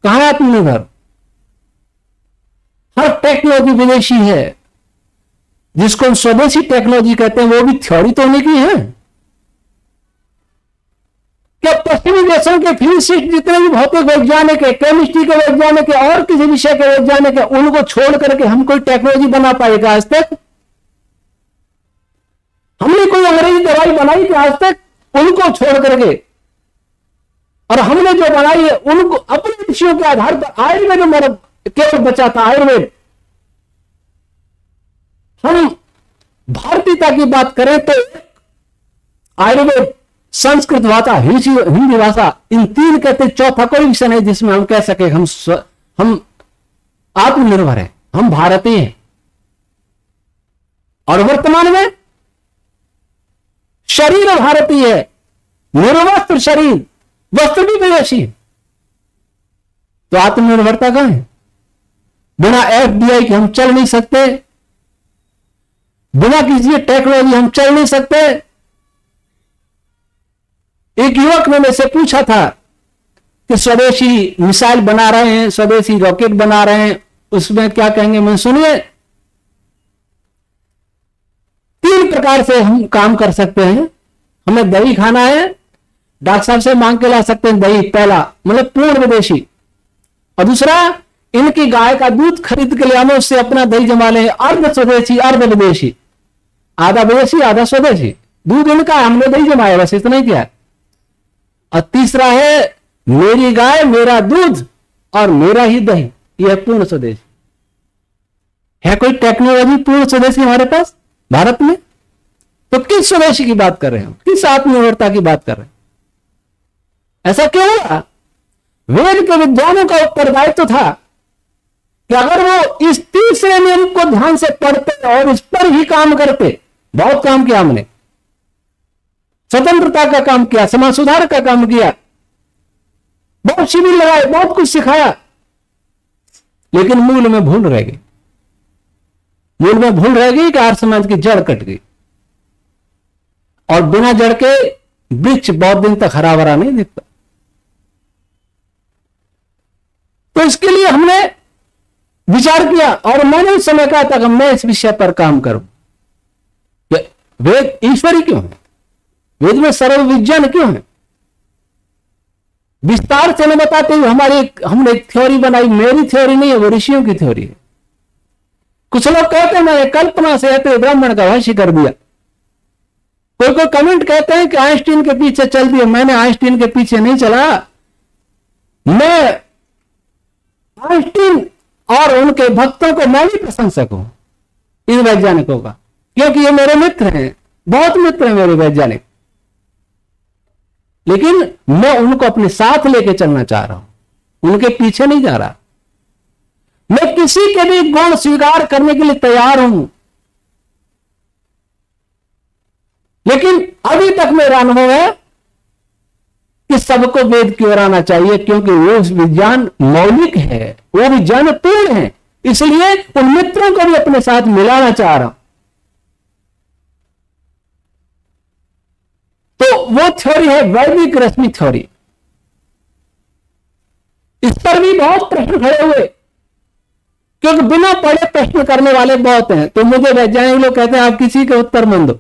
कहां है आत्मनिर्भर? हर टेक्नोलॉजी विदेशी है, जिसको हम स्वदेशी टेक्नोलॉजी कहते हैं, वो भी थ्योरी तो होने की है। क्या पश्चिमी देशों के फिजिसिस्ट जितने भी भौतिक वैज्ञानिक है, केमिस्ट्री के वैज्ञानिक है, और किसी विषय के वैज्ञानिक है, उनको छोड़ करके हम कोई टेक्नोलॉजी बना पाएगा आज तक? हमने कोई अंग्रेजी दवाई बनाई थी आज तक? उनको छोड़ करके, और हमने जो बनाई है उनको अपने विषयों के आधार पर। आयुर्वेद में केवल बचा था आयुर्वेद। हम भारतीयता की बात करें तो आयुर्वेद, संस्कृत भाषा, हिंदी भाषा, इन 3 कहते, चौथा कोई विषय नहीं जिसमें हम कह सके हम आत्मनिर्भर हैं, हम भारतीय हैं। और वर्तमान में शरीर भारतीय है, निर्वस्त्र शरीर, वस्त्र भी विदेशी है, तो आत्मनिर्भरता कहां है? बिना एफडीआई के हम चल नहीं सकते, बिना किसी टेक्नोलॉजी हम चल नहीं सकते। एक युवक ने मेरे से पूछा था कि स्वदेशी मिसाइल बना रहे हैं, स्वदेशी रॉकेट बना रहे हैं, उसमें क्या कहेंगे? मैं सुनिए, 3 प्रकार से हम काम कर सकते हैं। हमें दही खाना है, डॉक्टर साहब से मांग के ला सकते हैं दही, पहला मतलब पूर्ण विदेशी। और दूसरा, इनकी गाय का दूध खरीद के ले आने, उससे अपना दही जमा लें, अर्ध स्वदेशी अर्ध विदेशी, आधा विदेशी आधा स्वदेशी। दूध इनका, हमने दही जमाया, बस इतना ही किया। और तीसरा है मेरी गाय मेरा दूध और मेरा ही दही, यह पूर्ण स्वदेशी है। कोई टेक्नोलॉजी पूर्ण स्वदेशी हमारे पास भारत में? तो किस स्वदेशी की बात कर रहे हैं, किस आत्मनिर्भरता की बात कर रहे हैं? ऐसा क्यों हुआ? वेद के विद्वानों का उत्तरदायित्व था कि अगर वो इस तीसरे नियम को ध्यान से पढ़ते और इस पर ही काम करते। बहुत काम किया हमने, स्वतंत्रता का काम किया, समाज सुधार का काम किया, बहुत शिविर लगाए, बहुत कुछ सिखाया, लेकिन मूल में भूल रह गई। मूल में भूल रह गई कि आर्य समाज की जड़ कट गई, और बिना जड़ के वृक्ष बहुत दिन तक हरा भरा नहीं दिखता। तो इसके लिए हमने विचार किया, और मैंने उस समय कहा था कि मैं इस विषय पर काम करूं। वेद ईश्वरी क्यों है? वेद में सर्व विज्ञान क्यों है? विस्तार से न बताते हुए हमने एक थ्योरी बनाई। मेरी थ्योरी नहीं है, वो ऋषियों की थ्योरी है। कुछ लोग कहते हैं मैंने कल्पना से ऐसे ब्राह्मण का भाष्य कर दिया। कोई कमेंट कहते हैं कि आइंस्टीन के पीछे चल दिया। मैंने आइंस्टीन के पीछे नहीं चला, मैं आइंस्टीन और उनके भक्तों को मैं भी प्रशंसक हूं, इन वैज्ञानिकों का, क्योंकि ये मेरे मित्र हैं, बहुत मित्र हैं मेरे वैज्ञानिक। लेकिन मैं उनको अपने साथ लेके चलना चाह रहा हूं, उनके पीछे नहीं जा रहा। मैं किसी के भी गुण स्वीकार करने के लिए तैयार हूं, लेकिन अभी तक मेरा अनुभव है कि सबको वेद की ओर आना चाहिए, क्योंकि वो विज्ञान मौलिक है, वो विज्ञान पूर्ण है। इसलिए उन मित्रों को भी अपने साथ मिलाना चाह रहा हूं। तो वो थ्योरी है वैदिक रश्मि थ्योरी। इस पर भी बहुत प्रश्न खड़े हुए, क्योंकि बिना पढ़े प्रश्न करने वाले बहुत हैं। तो मुझे वैज्ञानिक लोग कहते हैं आप किसी के उत्तर मत दो,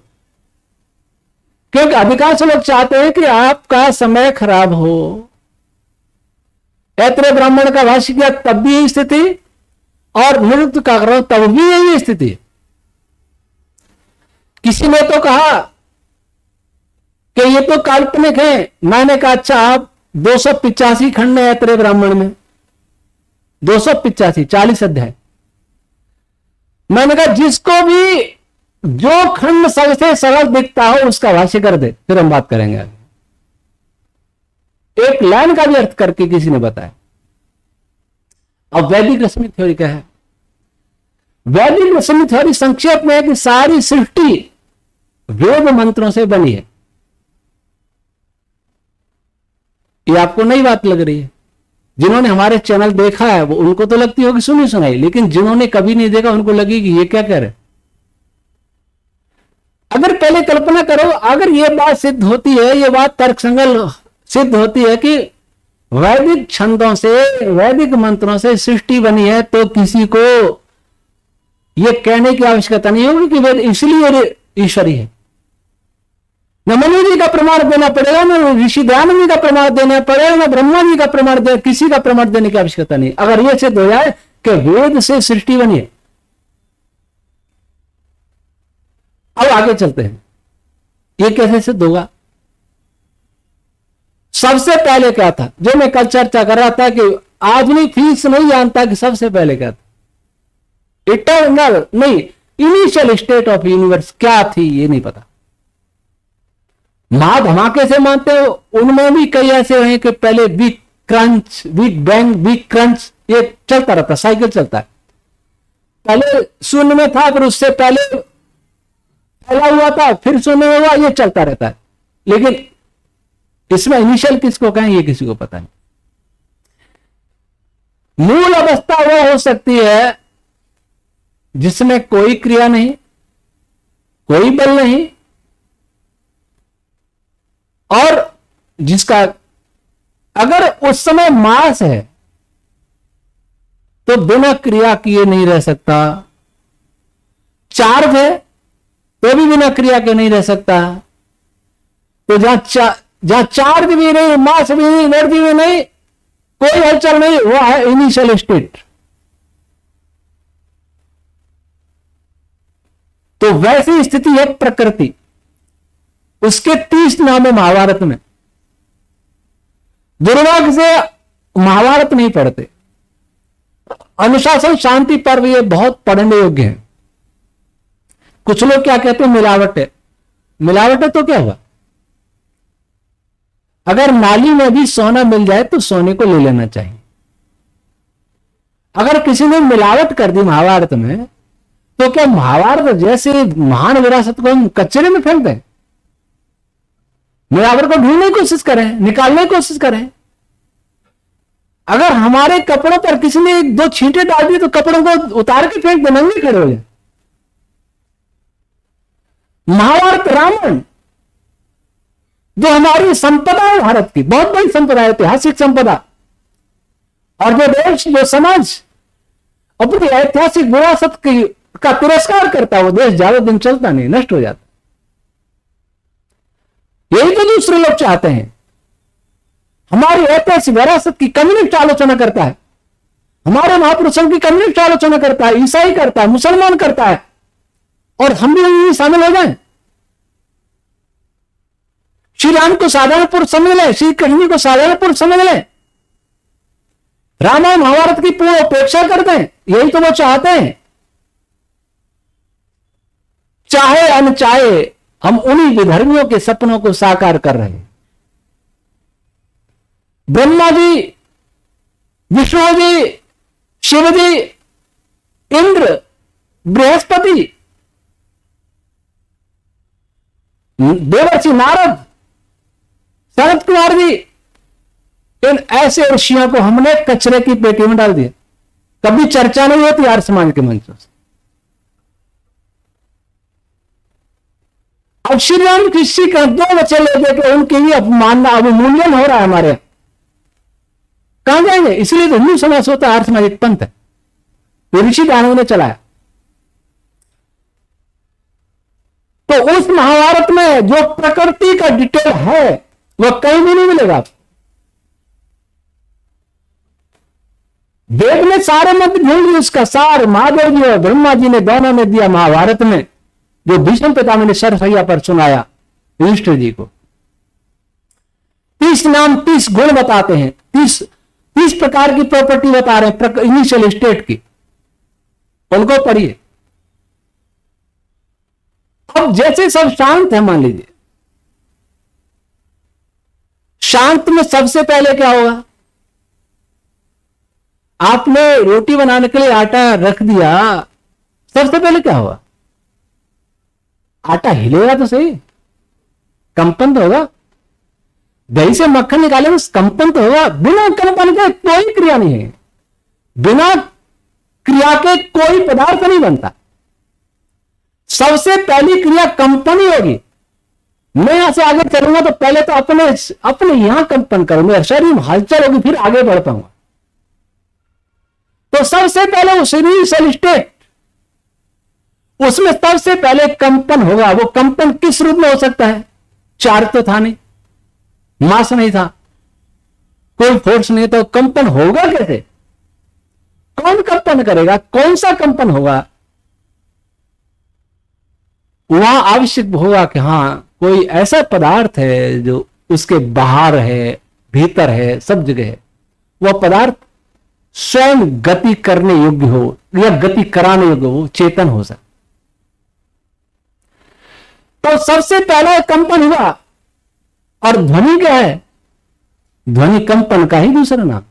क्योंकि अधिकांश लोग चाहते हैं कि आपका समय खराब हो। ऐत्रेय ब्राह्मण का भाष्य किया तब भी यही स्थिति, और निरुक्त का करो तब भी यही स्थिति। किसी ने तो कहा कि ये तो काल्पनिक है। मैंने कहा अच्छा, आप 285 खंड है ऐत्रेय ब्राह्मण में, 285 40 अध्याय। मैंने कहा जिसको भी जो खंड सबसे सरल दिखता हो उसका भाष्य कर दे, फिर हम बात करेंगे आगे। एक लाइन का भी अर्थ करके किसी ने बताया। अब वैदिक रश्मि थ्योरी क्या है? वैदिक रश्मि थ्योरी संक्षेप में है कि सारी सृष्टि वेद मंत्रों से बनी है। ये आपको नई बात लग रही है। जिन्होंने हमारे चैनल देखा है वो उनको तो लगती होगी सुनी सुनाई, लेकिन जिन्होंने कभी नहीं देखा उनको लगेगी ये क्या कह रहे। अगर पहले कल्पना करो, अगर ये बात सिद्ध होती है, ये बात तर्कसंगत सिद्ध होती है कि वैदिक छंदों से, वैदिक मंत्रों से सृष्टि बनी है, तो किसी को ये कहने की आवश्यकता नहीं होगी कि वेद इसलिए ईश्वरी है। न मनु जी का प्रमाण देना पड़ेगा, न ऋषि दयानंद का प्रमाण देना पड़ेगा, न ब्रह्मा जी का प्रमाण दे, किसी का प्रमाण देने की आवश्यकता नहीं। अगर यह सिद्ध हो जाए कि वेद से सृष्टि बनी है। अब आगे चलते हैं, ये कैसे सिद्ध होगा? सबसे पहले क्या था, जो मैं कल चर्चा कर रहा था कि आदमी फीस नहीं जानता कि सबसे पहले क्या था। इटर्नल नहीं, इनिशियल स्टेट ऑफ यूनिवर्स क्या थी ये नहीं पता। महा धमाके से मानते हो, उनमें भी कई ऐसे हैं कि पहले big crunch, big bang, big crunch, ये चलता रहता, साइकिल चलता है। पहले शून्य में था, फिर उससे पहले फैला हुआ था, फिर शून्य में हुआ, ये चलता रहता है। लेकिन इसमें इनिशियल किसको कहें ये किसी को पता नहीं। मूल अवस्था वह हो सकती है जिसमें कोई क्रिया नहीं, कोई बल नहीं, और जिसका अगर उस समय मास है तो बिना क्रिया किए नहीं रह सकता, चार्ज है तो भी बिना क्रिया के नहीं रह सकता। तो जहां चार्ज भी नहीं, मास भी नहीं, एनर्जी भी नहीं, कोई हलचल नहीं, वो है इनिशियल स्टेट। तो वैसी स्थिति है प्रकृति। उसके 30 नाम है महाभारत में। दुर्भाग्य से महाभारत नहीं पढ़ते। अनुशासन शांति पर्व ये बहुत पढ़ने योग्य है। कुछ लोग क्या कहते हैं, मिलावट है। मिलावट है तो क्या हुआ? अगर नाली में भी सोना मिल जाए तो सोने को ले लेना चाहिए। अगर किसी ने मिलावट कर दी महाभारत में, तो क्या महाभारत जैसे महान विरासत को हम कचरे में फेंक दें? मिलावट को ढूंढने की कोशिश करें, निकालने की कोशिश करें। अगर हमारे कपड़ों पर किसी ने 2 छींटे डाल दिए तो कपड़ों को उतार के फेंक दे, नंगे खड़े हो जाए। महाभारत रामायण जो हमारी संपदा है, भारत की बहुत बड़ी संपदा है, ऐतिहासिक संपदा, और जो देश जो समाज अपनी ऐतिहासिक विरासत का तिरस्कार करता है, वो देश ज्यादा दिन चलता नहीं, नष्ट हो जाता। यही तो दूसरे लोग चाहते हैं। हमारी ऐतिहासिक विरासत की कम्युनिस्ट आलोचना करता है, हमारे महापुरुषों की कम्युनिस्ट आलोचना करता है, ईसाई करता है, मुसलमान करता है, और हम भी शामिल हो जाएं। श्री राम को साधारण पुरुष समझ लें, श्री कृष्ण को साधारण पुरुष समझ लें, रामायण महाभारत की पूर्ण उपेक्षा कर दें। यही तो वो चाहते हैं। चाहे अनचाहे हम उन्हीं विधर्मियों के सपनों को साकार कर रहे हैं। ब्रह्मा जी, विष्णु जी, शिव जी, इंद्र, बृहस्पति, देवर्षि नारद, सनत कुमार जी, इन ऐसे ऋषियों को हमने कचरे की पेटी में डाल दिया। कभी चर्चा नहीं होती आर्य समाज के मंचों से। अब श्री राम किसी का 2 बच्चे ले देकर उनके लिए अपमानना, अवमूल्यन हो रहा है हमारे यहां। कहां जाएंगे? इसलिए तो हिंदू समाज होता है, आर्य समाज एक पंथ है, वो ऋषि दानव ने चलाया। तो उस महाभारत में जो प्रकृति का डिटेल है वह कहीं भी नहीं मिलेगा। वेद में सारे मंत्र ढूंढ लिए, उसका सार महादेव जी और ब्रह्मा जी ने दोनों ने दिया महाभारत में, जो भीष्म पितामह ने सरसैया पर सुनाया युधिष्ठिर जी को। 30 नाम 30 गुण बताते हैं, 30 प्रकार की प्रॉपर्टी बता रहे हैं इनिशियल स्टेट की, उनको पढ़िए। अब जैसे सब शांत है, मान लीजिए शांत में सबसे पहले क्या होगा? आपने रोटी बनाने के लिए आटा रख दिया, सबसे पहले क्या होगा? आटा हिलेगा तो सही, कंपन तो होगा। दही से मक्खन निकालेंगे, कंपन तो होगा। बिना कंपन के कोई क्रिया नहीं है, बिना क्रिया के कोई पदार्थ नहीं बनता। सबसे पहली क्रिया कंपन ही होगी। मैं यहां से आगे चलूंगा तो पहले तो अपने यहां कंपन करूंगा, मेरा शरीर में हलचल होगी, फिर आगे बढ़ पाऊंगा। तो सबसे पहले वो इनिशियल स्टेट, उसमें सबसे पहले कंपन होगा। वो कंपन किस रूप में हो सकता है? चार्ज तो था नहीं, मास नहीं था, कोई फोर्स नहीं, तो कंपन होगा कैसे? कौन कंपन करेगा? कौन सा कंपन होगा? वहां आवश्यक होगा कि हां कोई ऐसा पदार्थ है जो उसके बाहर है, भीतर है, सब जगह है। वह पदार्थ स्वयं गति करने योग्य हो या गति कराने योग्य हो, चेतन हो सकता। तो सबसे पहला कंपन हुआ। और ध्वनि क्या है? ध्वनि कंपन का ही दूसरा नाम।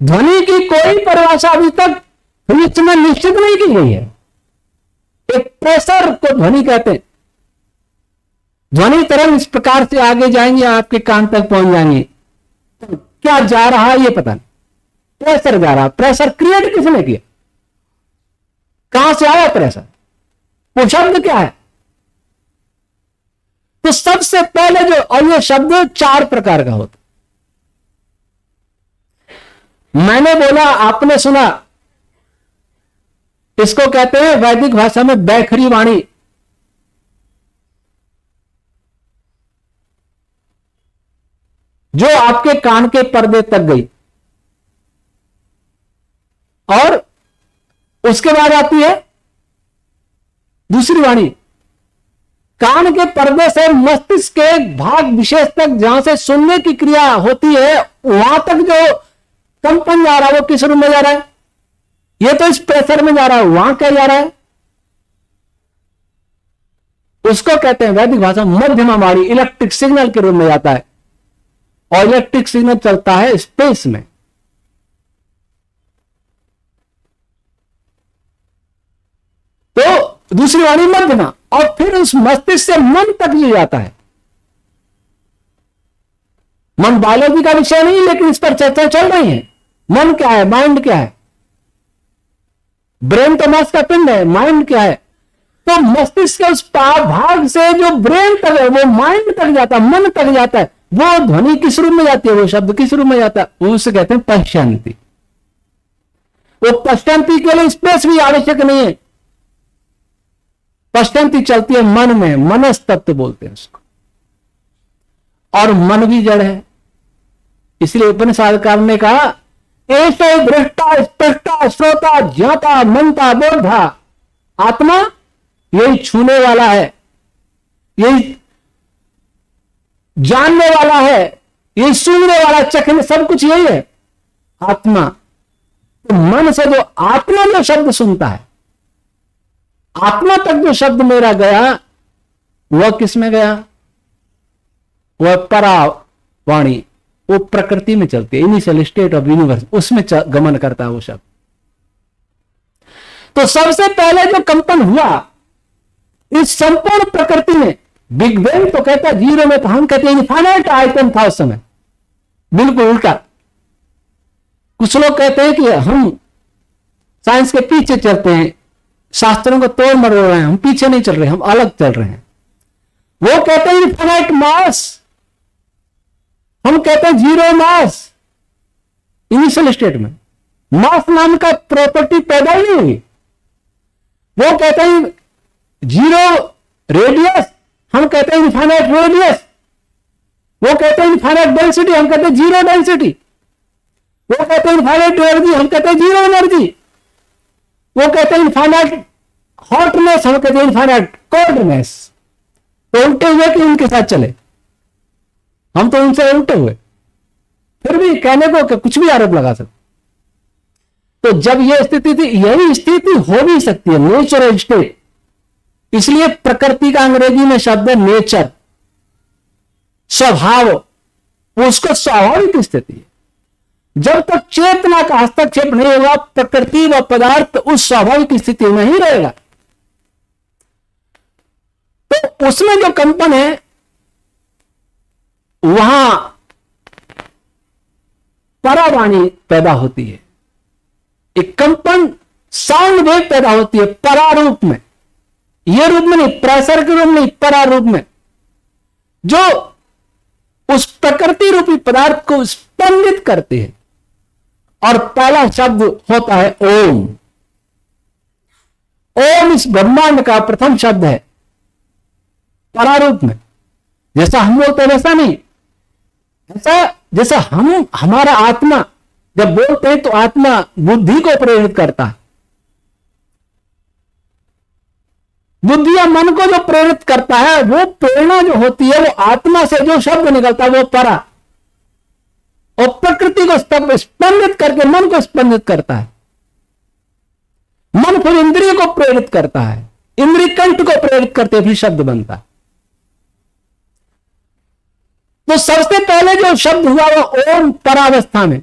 ध्वनि की कोई परिभाषा अभी तक में निश्चित नहीं की गई है। एक प्रेशर को ध्वनि कहते हैं। ध्वनि तरंग इस प्रकार से आगे जाएंगे, आपके कान तक पहुंच जाएंगे। तो क्या जा रहा है ये पता नहीं, प्रेशर जा रहा। प्रेशर क्रिएट किसने किया? कहां से आया प्रेशर? वो शब्द क्या है? तो सबसे पहले जो, और ये शब्द 4 प्रकार का होता, मैंने बोला आपने सुना, इसको कहते हैं वैदिक भाषा में बैखरी वाणी। जो आपके कान के पर्दे तक गई, और उसके बाद आती है दूसरी वाणी, कान के पर्दे से मस्तिष्क के भाग विशेष तक, जहां से सुनने की क्रिया होती है, वहां तक जो कंपन जा रहा है वो किस रूप में जा रहा है? ये तो इस प्रेशर में जा रहा है, वहां क्या जा रहा है? उसको कहते हैं वैदिक भाषा मध्यमा वाणी, इलेक्ट्रिक सिग्नल के रूप में जाता है, और इलेक्ट्रिक सिग्नल चलता है स्पेस में। तो दूसरी वाणी मध्यमा, और फिर उस मस्तिष्क से मन तक जो जाता है। मन बायोलॉजी का विषय नहीं, लेकिन इस पर चर्चा चल रही है। मन क्या है, माइंड क्या है? ब्रेन तो मांस का पिंड है, माइंड क्या है? तो मस्तिष्क के उस भाग से जो ब्रेन तक है, वो माइंड तक जाता है, मन तक जाता है। वो ध्वनि किस रूप में जाती है, वो शब्द किस रूप में जाता है? वो उसे कहते हैं पश्चंती। वो पश्चंती के लिए स्पेस भी आवश्यक नहीं है, पश्चंती चलती है मन में, मनस तत्व बोलते हैं उसको। और मन भी जड़ है, इसलिए उपनिषदकार ने कहा ऐसे दृष्टा स्पष्टा श्रोता ज्ञाता मनता बोधा। आत्मा यही छूने वाला है, यही जानने वाला है, यही सूंघने वाला, चखने, सब कुछ यही है आत्मा। तो मन से जो आत्मा जो शब्द सुनता है, आत्मा तक जो शब्द मेरा गया, वह किस में गया? वह परावाणी, वो प्रकृति में चलती है, इनिशियल स्टेट ऑफ यूनिवर्स, उसमें गमन करता है वो शब्द। तो सबसे पहले जो कंपन हुआ इस संपूर्ण प्रकृति में, बिग बैंग तो कहता है जीरो में, तो हम कहते हैं इनफाइनाइट आइटम था उस समय। बिल्कुल उल्टा। कुछ लोग कहते हैं कि हम साइंस के पीछे चलते हैं, शास्त्रों को तोड़ मरोड़ रहे हैं, हम पीछे नहीं चल रहे, हम अलग चल रहे हैं। वो कहते हैं इनफाइनाइट मास, हम कहते हैं जीरो मास। इनिशियल स्टेट में मास नाम का प्रॉपर्टी पैदा ही नहीं हुई। वो कहते हैं जीरो रेडियस, हम कहते हैं इनफाइनाइट रेडियस। वो कहते हैं इनफाइनाइट डेंसिटी, हम कहते हैं जीरो डेंसिटी। वो कहते हैं इनफाइनाइट एनर्जी, हम कहते हैं जीरो एनर्जी। वो कहते हैं इनफाइनाइट हॉटनेस, हम कहते हैं इनफाइनाइट कोल्डनेस। तो उल्टे हुए कि उनके साथ चले, हम तो उनसे उल्टे हुए, फिर भी कहने को कुछ भी आरोप लगा सकते। तो जब यह स्थिति थी, यही स्थिति हो भी सकती है, नेचुरल स्टेट। इसलिए प्रकृति का अंग्रेजी में शब्द है नेचर, स्वभाव, उसको स्वाभाविक स्थिति है। जब तक चेतना का हस्तक्षेप नहीं होगा, प्रकृति व पदार्थ उस स्वाभाविक स्थिति में ही रहेगा। तो उसमें जो कंपन है, वहां परावाणी पैदा होती है। एक कंपन साउंड वेव पैदा होती है परारूप में, ये रूप में नहीं, प्रेशर के रूप में नहीं, परारूप में, जो उस प्रकृति रूपी पदार्थ को स्पंदित करती है। और पहला शब्द होता है ओम। ओम इस ब्रह्मांड का प्रथम शब्द है परारूप में। जैसा हम बोलते हैं वैसा नहीं, ऐसा जैसा हमारा आत्मा जब बोलते हैं तो आत्मा बुद्धि को प्रेरित करता है। बुद्धि या मन को जो प्रेरित करता है, वो प्रेरणा जो होती है, वो आत्मा से जो शब्द निकलता है वो परा, और प्रकृति को स्पंदित करके मन को स्पंदित करता है। मन फिर इंद्रिय को प्रेरित करता है, इंद्रिय कंठ को प्रेरित करते फिर शब्द बनता है। तो सबसे पहले जो शब्द हुआ वो ओम परावस्था में,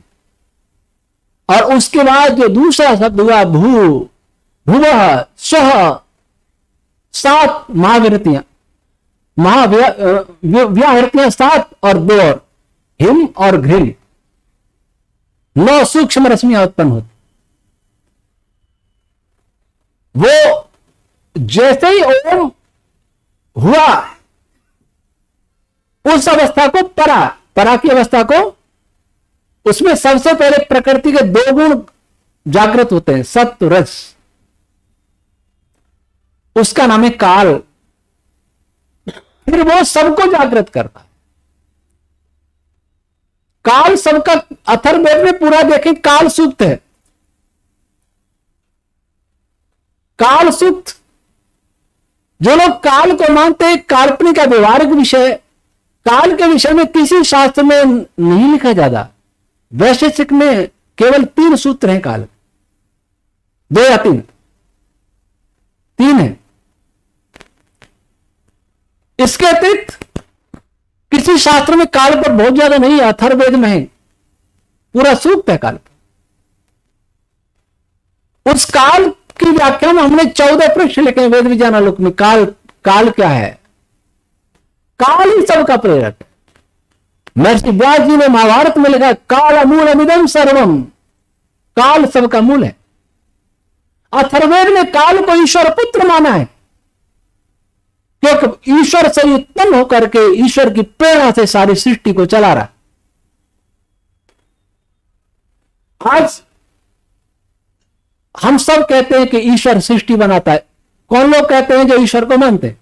और उसके बाद जो दूसरा शब्द हुआ भू, भुवः, स्वः, 7 महाविरतियां, महाव्याहृतियां 7 और 2 और हिम और घृम, 9 सूक्ष्म रश्मियां उत्पन्न होती। वो जैसे ही ओम हुआ, उस अवस्था को परा, परा की अवस्था को, उसमें सबसे पहले प्रकृति के दो गुण जागृत होते हैं, सत्व रज, उसका नाम है काल। फिर वो सबको जागृत करता है। काल सबका, अथर्ववेद में पूरा देखें काल सूक्त है। काल सूक्त, जो लोग काल को मानते हैं काल्पनिक का व्यवहारिक विषय, काल के विषय में किसी शास्त्र में नहीं लिखा ज्यादा। वैशेषिक में केवल 3 सूत्र हैं काल, 2 या 3 है। इसके अतिरिक्त किसी शास्त्र में काल पर बहुत ज्यादा नहीं है। अथर्ववेद में है, पूरा सूक्त है काल पर। उस काल की व्याख्या में हमने 14 प्रश्न लिखे हैं वेद विज्ञान आलोक में। काल, काल क्या है? काल ही सबका प्रेरक है। महर्षि व्यास जी ने महाभारत में लिखा, काल मूलमिदं सर्वम, काल सबका मूल है। अथर्ववेद ने काल को ईश्वर पुत्र माना है, क्योंकि ईश्वर से उत्पन्न होकर के ईश्वर की प्रेरणा से सारी सृष्टि को चला रहा। आज हम सब कहते हैं कि ईश्वर सृष्टि बनाता है। कौन लोग कहते हैं जो ईश्वर को मानते हैं?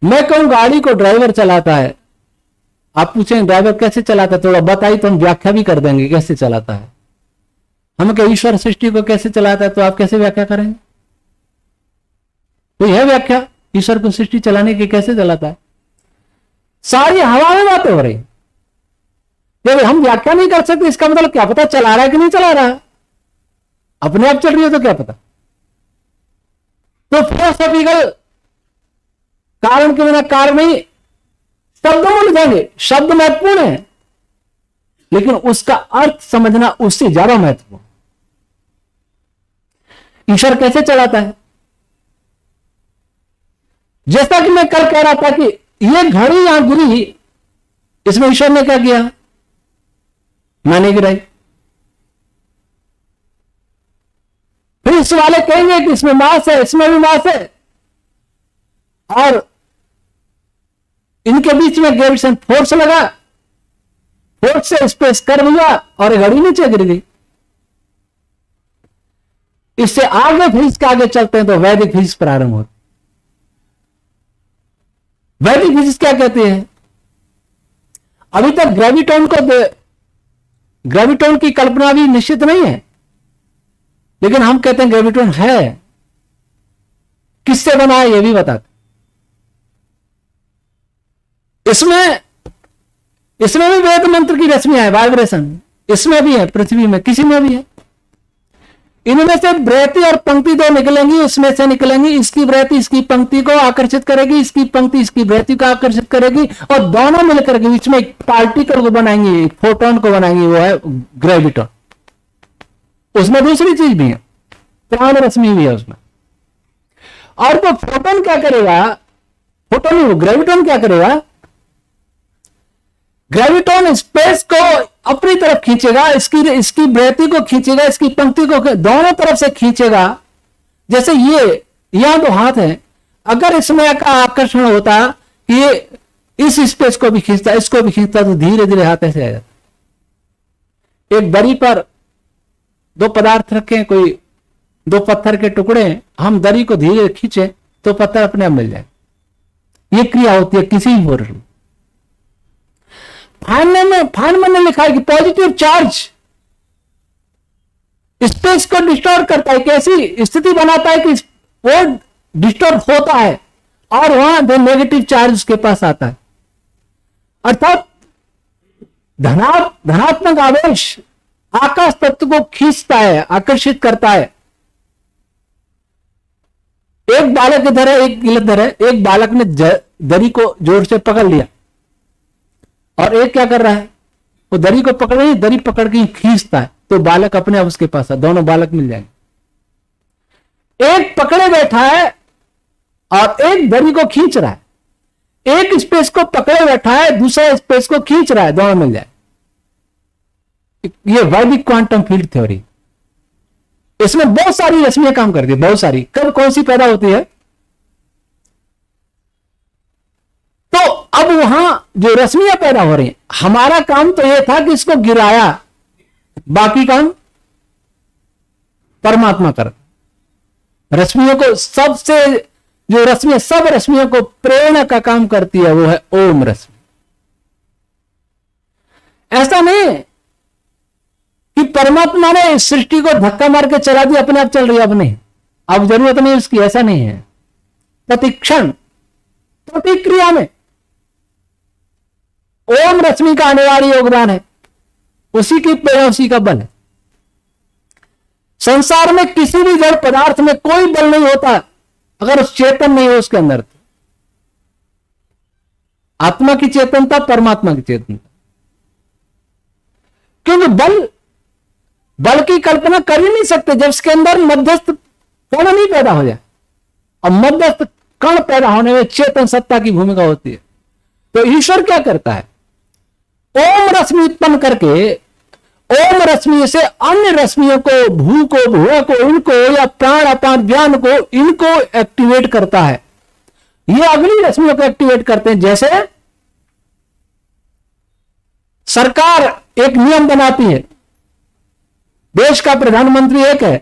मैं कहूं गाड़ी को ड्राइवर चलाता है। आप पूछें ड्राइवर कैसे चलाता है, थोड़ा बताइए तो हम व्याख्या भी कर देंगे कैसे चलाता है। हम कहें ईश्वर सृष्टि को कैसे चलाता है, तो आप कैसे व्याख्या करेंगे? तो यह व्याख्या ईश्वर को सृष्टि चलाने की कैसे चलाता है? सारी हवा में बातें हो रही। जब हम व्याख्या नहीं कर सकते, इसका मतलब क्या पता चला रहा है कि नहीं चला रहा है? अपने आप चल रही है तो क्या पता। तो फिलोसॉफिकल कारण के बिना कारण नहीं, शब्द मिल जाएंगे। शब्द महत्वपूर्ण है, लेकिन उसका अर्थ समझना उससे ज्यादा महत्वपूर्ण। ईश्वर कैसे चलाता है? जैसा कि मैं कल कह रहा था कि यह घड़ी यहां गिरी, इसमें ईश्वर ने क्या किया? मैंने गिराई। फिर इस वाले कहेंगे कि इसमें मास है, इसमें भी मास है, और इनके बीच में ग्रेविटेशन फोर्स लगा, फोर्स से स्पेस कर्व हुआ और घड़ी नीचे गिर गई। इससे आगे फिजिक्स के आगे चलते हैं तो वैदिक फिजिक्स प्रारंभ होती। वैदिक फिजिक्स क्या कहते हैं? अभी तक ग्रेविटोन की कल्पना भी निश्चित नहीं है, लेकिन हम कहते हैं ग्रेविटोन है। किससे बना है यह भी बताते। इसमें भी वेद मंत्र की रश्मियां है, वाइब्रेशन इसमें भी है, पृथ्वी में किसी में भी है। इनमें से ब्रैती और पंक्ति दो निकलेंगी, उसमें से निकलेंगी। इसकी ब्रैती इसकी पंक्ति को आकर्षित करेगी, इसकी पंक्ति इसकी ब्रैती को आकर्षित करेगी, और दोनों मिलकर के बीच में एक पार्टिकल को बनाएंगी, एक फोटोन को बनाएंगी, वो है ग्रेविटोन। उसमें दूसरी चीज भी है, प्राण रश्मि भी है उसमें। और तो फोटोन क्या करेगा? फोटोन नहीं, ग्रेविटोन क्या करेगा? ग्रेविटोन स्पेस को अपनी तरफ खींचेगा, इसकी ब्रैती को खींचेगा, इसकी पंक्ति को दोनों तरफ से खींचेगा। जैसे ये यहां दो हाथ है, अगर इसमें का आकर्षण होता कि ये इस स्पेस को भी खींचता, इसको भी खींचता, तो धीरे धीरे हाथ ऐसे आ जाता। एक दरी पर 2 पदार्थ रखें, कोई 2 पत्थर के टुकड़े, हम दरी को धीरे खींचे तो पत्थर अपने आप मिल जाए। ये क्रिया होती है किसी भी फोर्स में। फाइनमैन ने लिखा है कि पॉजिटिव चार्ज स्पेस को डिस्टॉर्ट करता है, कैसी स्थिति बनाता है कि वो डिस्टॉर्ट होता है और वहां नेगेटिव चार्ज उसके पास आता है। अर्थात धनात्मक आवेश आकाश तत्व को खींचता है, आकर्षित करता है। एक बालक इधर है, एक इधर है। एक बालक ने दरी को जोर से पकड़ लिया और एक क्या कर रहा है? वो दरी को पकड़ रही, दरी पकड़ के खींचता है, तो बालक अपने आप उसके पास है, दोनों बालक मिल जाएंगे। एक पकड़े बैठा है और एक दरी को खींच रहा है। एक स्पेस को पकड़े बैठा है, दूसरा स्पेस को खींच रहा है, दोनों मिल जाए। ये वैदिक क्वांटम फील्ड थ्योरी। इसमें बहुत सारी रश्मियां काम करती है, बहुत सारी। कब कौन सी पैदा होती है? तो अब वहां जो रश्मियां पैदा हो रही हैं, हमारा काम तो यह था कि इसको गिराया, बाकी काम परमात्मा कर। रश्मियों को सबसे जो रश्मियां सब रश्मियों को प्रेरणा का काम करती है वो है ओम रश्मि। ऐसा नहीं है कि परमात्मा ने इस सृष्टि को धक्का मार के चला दिया, अपने आप चल रही है, अब नहीं, अब जरूरत नहीं उसकी, ऐसा नहीं है। प्रतिक्षण प्रतिक्रिया में ओम रश्मि का अनिवार्य योगदान है, उसी की प्रेरणा, उसी का बल है। संसार में किसी भी जड़ पदार्थ में कोई बल नहीं होता अगर उस चेतन नहीं हो उसके अंदर। आत्मा की चेतनता, परमात्मा की चेतनता, क्योंकि बल की कल्पना कर ही नहीं सकते जब उसके अंदर मध्यस्थ कण नहीं पैदा हो जाए, और मध्यस्थ कण पैदा होने में चेतन सत्ता की भूमिका होती है। तो ईश्वर क्या करता है, ओम रश्मि उत्पन्न करके ओम रश्मि से अन्य रश्मियों को, भू को, भुआ को, इनको या प्राण अपान ज्ञान को, इनको एक्टिवेट करता है। ये अगली रश्मियों को एक्टिवेट करते हैं। जैसे सरकार एक नियम बनाती है, देश का प्रधानमंत्री एक है,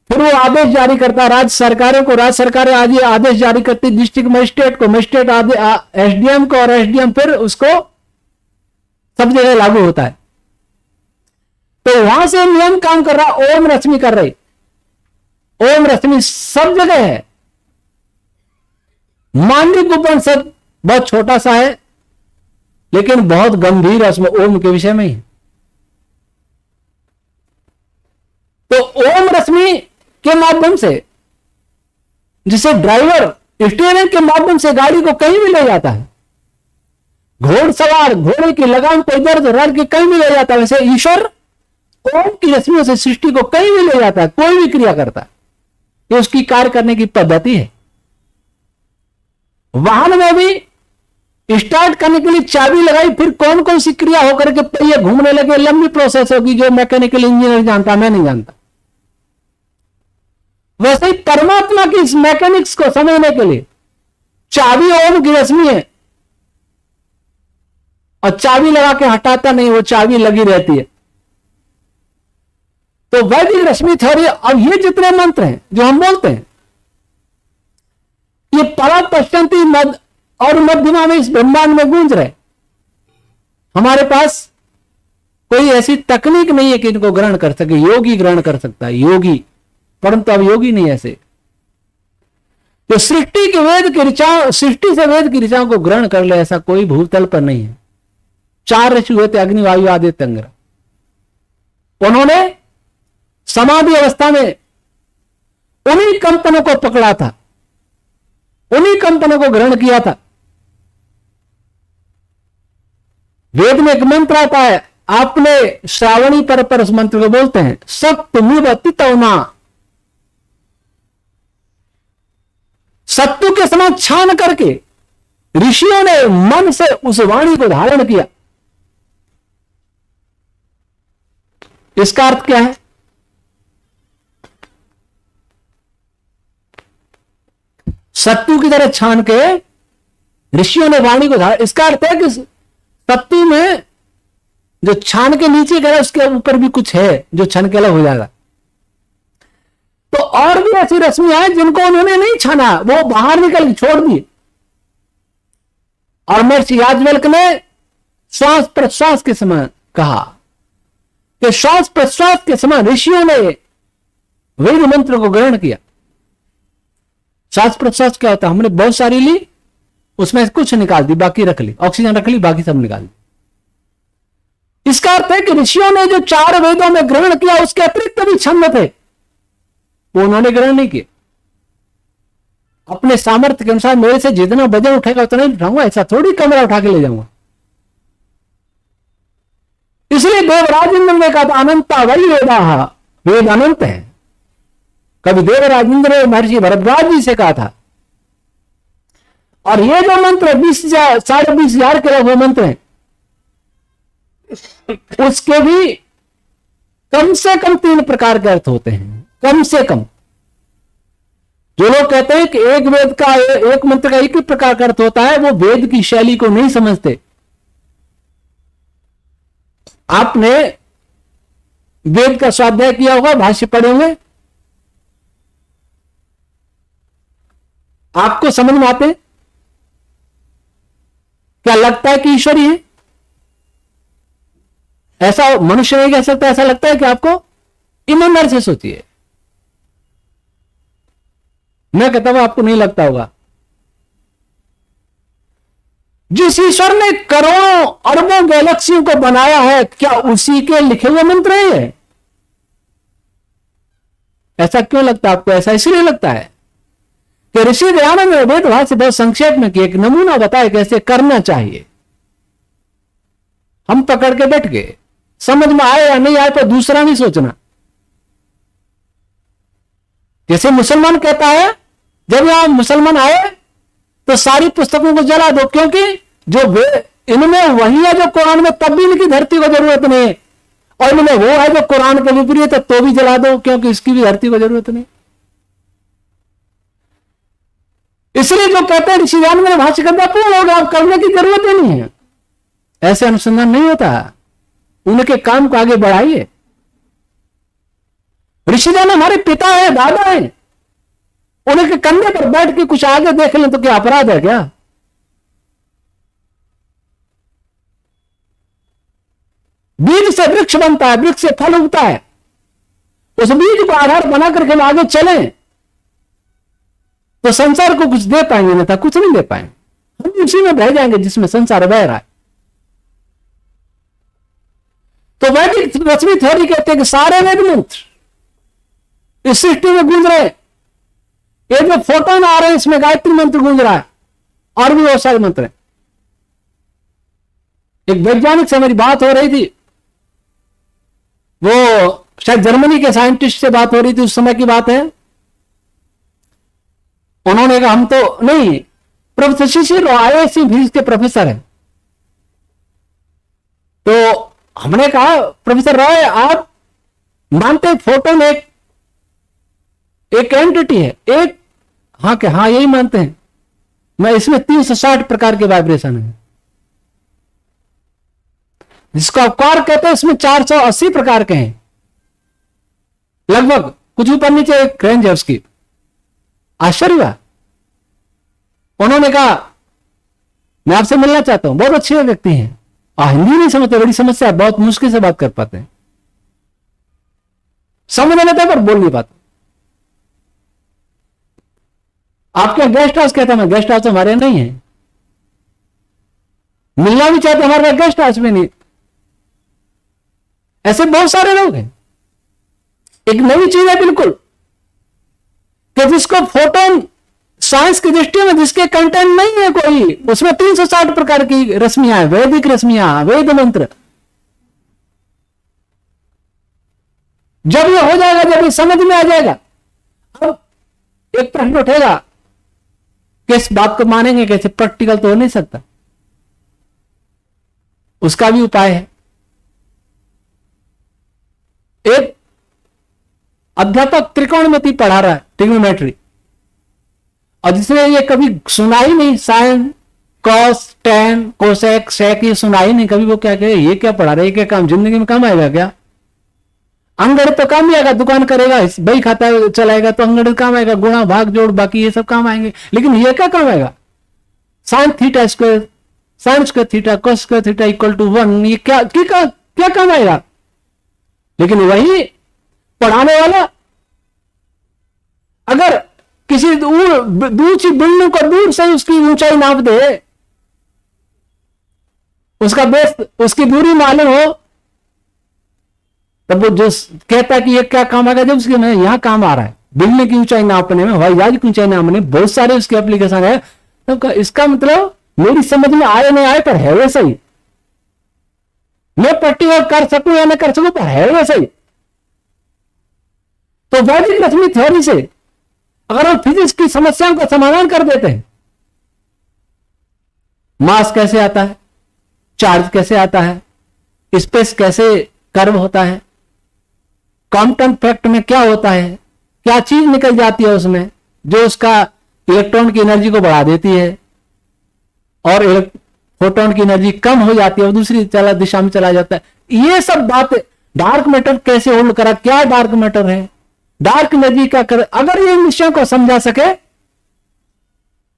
फिर वो आदेश जारी करता है राज्य सरकारों को, राज्य सरकारें आज आदेश जारी करती, डिस्ट्रिक्ट मजिस्ट्रेट को, मजिस्ट्रेट एसडीएम को, और एसडीएम फिर उसको सब जगह लागू होता है। तो वहां से नियम काम कर रहा, ओम रश्मि कर रही। ओम रश्मि सब जगह है। मांडलिक उपनिषद बहुत छोटा सा है लेकिन बहुत गंभीर है, उसमें ओम के विषय में ही। तो ओम रश्मि के माध्यम से, जिसे ड्राइवर स्टीयरिंग के माध्यम से गाड़ी को कहीं भी ले जाता है, घोड़सवार घोड़े की लगाम को इधर उधर रख के कहीं भी ले जाता है, वैसे ईश्वर ओम की रश्मियों से सृष्टि को कहीं भी ले जाता है, कोई भी क्रिया करता है। ये उसकी कार्य करने की पद्धति है। वाहन में भी स्टार्ट करने के लिए चाबी लगाई, फिर कौन कौन सी क्रिया होकर के पहिए घूमने लगे, लंबी प्रोसेस होगी जो मैकेनिकल इंजीनियर जानता, मैं नहीं जानता। वैसे ही परमात्मा की इस मैकेनिक्स को समझने के लिए चाबी ओम की रश्मि है, और चाबी लगा के हटाता नहीं, वो चाबी लगी रहती है। तो वैदिक रश्मि थ्योरी, अब ये जितने मंत्र हैं जो हम बोलते हैं, ये परा पश्चंती मध्य और मध्यमा में इस ब्रह्मांड में गूंज रहे। हमारे पास कोई ऐसी तकनीक नहीं है कि इनको ग्रहण कर सके। योगी ग्रहण कर सकता है, योगी, परंतु अब योगी नहीं ऐसे। तो सृष्टि के वेद की ऋचाओं, सृष्टि से वेद की ऋचाओं को ग्रहण कर ले, ऐसा कोई भूतल पर नहीं है। 4 ऋषि हुए थे, अग्नि, वायु, आदित्य, अंगिरा। उन्होंने समाधि अवस्था में उन्हीं कंपनों को पकड़ा था, उन्हीं कंपनों को ग्रहण किया था। वेद में एक मंत्र आता है, आपने श्रावणी पर उस मंत्र को बोलते हैं, सत्तुमिव तितौना। सत्तु के समान छान करके ऋषियों ने मन से उस वाणी को धारण किया। इसका अर्थ क्या है? सत्तू की तरह छान के ऋषियों ने वाणी को धारण। इसका अर्थ है कि सत्तू में जो छान के नीचे गया उसके ऊपर भी कुछ है जो छन के अलग हो जाएगा। तो और भी ऐसी रश्मियां हैं जिनको उन्होंने नहीं छाना, वो बाहर निकल छोड़ दी। और महर्षि याज्ञवल्क्य ने श्वास प्रश्वास के समान कहा कि श्वास प्रश्वास के समान ऋषियों ने वेद मंत्र को ग्रहण किया। श्वास प्रश्वास क्या होता है? हमने बहुत सारी ली, उसमें से कुछ निकाल दी, बाकी रख ली, ऑक्सीजन रख ली, बाकी सब निकाल दी। इसका अर्थ है कि ऋषियों ने जो 4 वेदों में ग्रहण किया उसके अतिरिक्त भी छंद थे, वो उन्होंने ग्रहण नहीं किए। अपने सामर्थ्य के अनुसार मेरे से जितना वजन उठेगा उतना ही उठाऊंगा, ऐसा थोड़ी कमरा उठा के ले जाऊंगा। इसलिए देवराज इंद्र ने कहा था अनंता वही वेदा, वेद अनंत है। कभी देवराज इंद्र ने महर्षि भरद्वाज जी से कहा था। और ये जो मंत्र 20,000 के लगभग मंत्र हैं, उसके भी कम से कम 3 प्रकार के अर्थ होते हैं, कम से कम। जो लोग कहते हैं कि एक वेद का एक मंत्र का एक ही प्रकार का अर्थ होता है, वो वेद की शैली को नहीं समझते। आपने वेद का स्वाध्याय किया होगा, भाष्य पढ़े होंगे, आपको समझ में आते हैं? क्या लगता है कि ईश्वरी है? ऐसा मनुष्य नहीं कह सकता। ऐसा लगता है कि आपको? ईमानदार से सोचिए। मैं कहता हूं आपको नहीं लगता होगा। जिस ईश्वर ने करोड़ों अरबों गैलेक्सियों को बनाया है, क्या उसी के लिखे हुए मंत्र है? ऐसा क्यों लगता है आपको? ऐसा इसलिए लगता है कि ऋषि दयानंद ने वेद भाष्य बहुत संक्षेप में कि एक नमूना बताया कैसे करना चाहिए। हम पकड़ के बैठ गए, समझ में आए या नहीं आए पर दूसरा नहीं सोचना। जैसे मुसलमान कहता है, जब यहां मुसलमान आए तो सारी पुस्तकों को जला दो, क्योंकि जो इनमें वही है जो कुरान में, तब भी इनकी धरती को जरूरत नहीं है, और इनमें वो है जो कुरान के विपरीत है, तो भी जला दो, क्योंकि इसकी भी धरती को जरूरत नहीं। इसलिए जो कहते हैं ऋषि दयानंद ने भाष्य करना पूर्ण होगा, अब करने की जरूरत ही नहीं है। ऐसे अनुसंधान नहीं होता। उनके काम को आगे बढ़ाइए। ऋषि दयानंद हमारे पिता है, दादा है, उनके कंधे पर बैठ के कुछ आगे देख लें तो क्या अपराध है क्या? बीज से वृक्ष बनता है, वृक्ष से फल उगता है। उस बीज को आधार बना करके हम आगे चलें तो संसार को कुछ दे पाएंगे, नहीं था कुछ नहीं दे पाएंगे। हम उसी में बह जाएंगे जिसमें संसार बह रहा है। तो वैदिक रश्मि थ्योरी कहते हैं कि सारे वेद मंत्र इस सृष्टि में गूंज रहे। ये जो फोटोन आ रहे हैं इसमें गायत्री मंत्र गूंज रहा है, और भी बहुत सारे मंत्र हैं। एक वैज्ञानिक से मेरी बात हो रही थी, वो शायद जर्मनी के साइंटिस्ट से बात हो रही थी, उस समय की बात है। उन्होंने कहा हम तो नहीं, प्रोफेसर शिशिर आईआईएससी भी के प्रोफेसर हैं। तो हमने कहा प्रोफेसर रॉय आप मानते फोटोन एक एंटिटी है? एक हाँ के हाँ यही मानते हैं। मैं इसमें 360 प्रकार के वाइब्रेशन है, जिसको आकार कहते हैं, इसमें 480 प्रकार के हैं लगभग, कुछ ऊपर नीचे एक रेंज है उसकी। आश्चर्य हुआ। उन्होंने कहा मैं आपसे मिलना चाहता हूं, बहुत अच्छे व्यक्ति हैं, हिंदी नहीं समझते, बड़ी समस्या है, बहुत मुश्किल से बात कर पाते हैं, समझ लेते हैं पर बोल नहीं पाते। आपके गेस्ट हाउस कहता, मैं गेस्ट हाउस हमारे नहीं है, मिलना भी चाहते हमारे गेस्ट हाउस में नहीं। ऐसे बहुत सारे लोग हैं। एक नई चीज है बिल्कुल कि जिसको फोटोन साइंस की दृष्टि में जिसके कंटेंट नहीं है कोई, उसमें 360 प्रकार की रश्मियां हैं, वैदिक रश्मियां, वेद मंत्र। जब ये हो जाएगा, जब ये समझ में आ जाएगा, अब एक प्रश्न उठेगा कि इस बात को मानेंगे कैसे? प्रैक्टिकल तो हो नहीं सकता। उसका भी उपाय है। एक अध्यापक त्रिकोणमिति पढ़ा रहा है, ट्रिग्नोमेट्री, और जिसने ये कभी सुना ही नहीं, साइन, कॉस, टेन, कोसेक, सेक, ये सुना ही नहीं कभी। वो क्या कहे, ये क्या पढ़ा रहे, ये क्या काम जिंदगी में काम आएगा क्या? अंगड़ तो काम ही आएगा, दुकान करेगा, बही खाता चलाएगा तो अंगड़ काम आएगा, गुणा भाग जोड़ बाकी ये सब काम आएंगे, लेकिन ये क्या काम आएगा? Sine theta square, sine square theta, cos square theta equal to 1, ये क्या काम आएगा? लेकिन वही पढ़ाने वाला अगर किसी दूर सी बिल्डिंग को दूर से उसकी ऊंचाई नाप दे, उसका बेस, उसकी दूरी मालूम हो, तब वो जो कहता है कि ये क्या काम आएगा, जब उसके में यहां काम आ रहा है बिल्डिंग की ऊंचाई नापने में, हवाई जहाज की ऊंचाई नापने में, बहुत सारे उसके एप्लीकेशन है। तो इसका मतलब मेरी समझ में आए नहीं आए पर है वो सही, मैं प्रैक्टिकल कर सकूं या नहीं कर सकूं पर है वो सही। तो वैदिक रश्मि थ्योरी से अगर हम फिजिक्स की समस्याओं का समाधान कर देते हैं, मास कैसे आता है, चार्ज कैसे आता है, स्पेस कैसे कर्व होता है, कॉम्पटन फैक्ट में क्या होता है, क्या चीज निकल जाती है उसमें, जो उसका इलेक्ट्रॉन की एनर्जी को बढ़ा देती है, और फोटोन की एनर्जी कम हो जाती है, वो दूसरी दिशा में चला जाता है। ये सब बातें, डार्क मैटर कैसे होल्ड करा, क्या डार्क मैटर है, डार्क एनर्जी क्या कर, अगर ये विषयों को समझा सके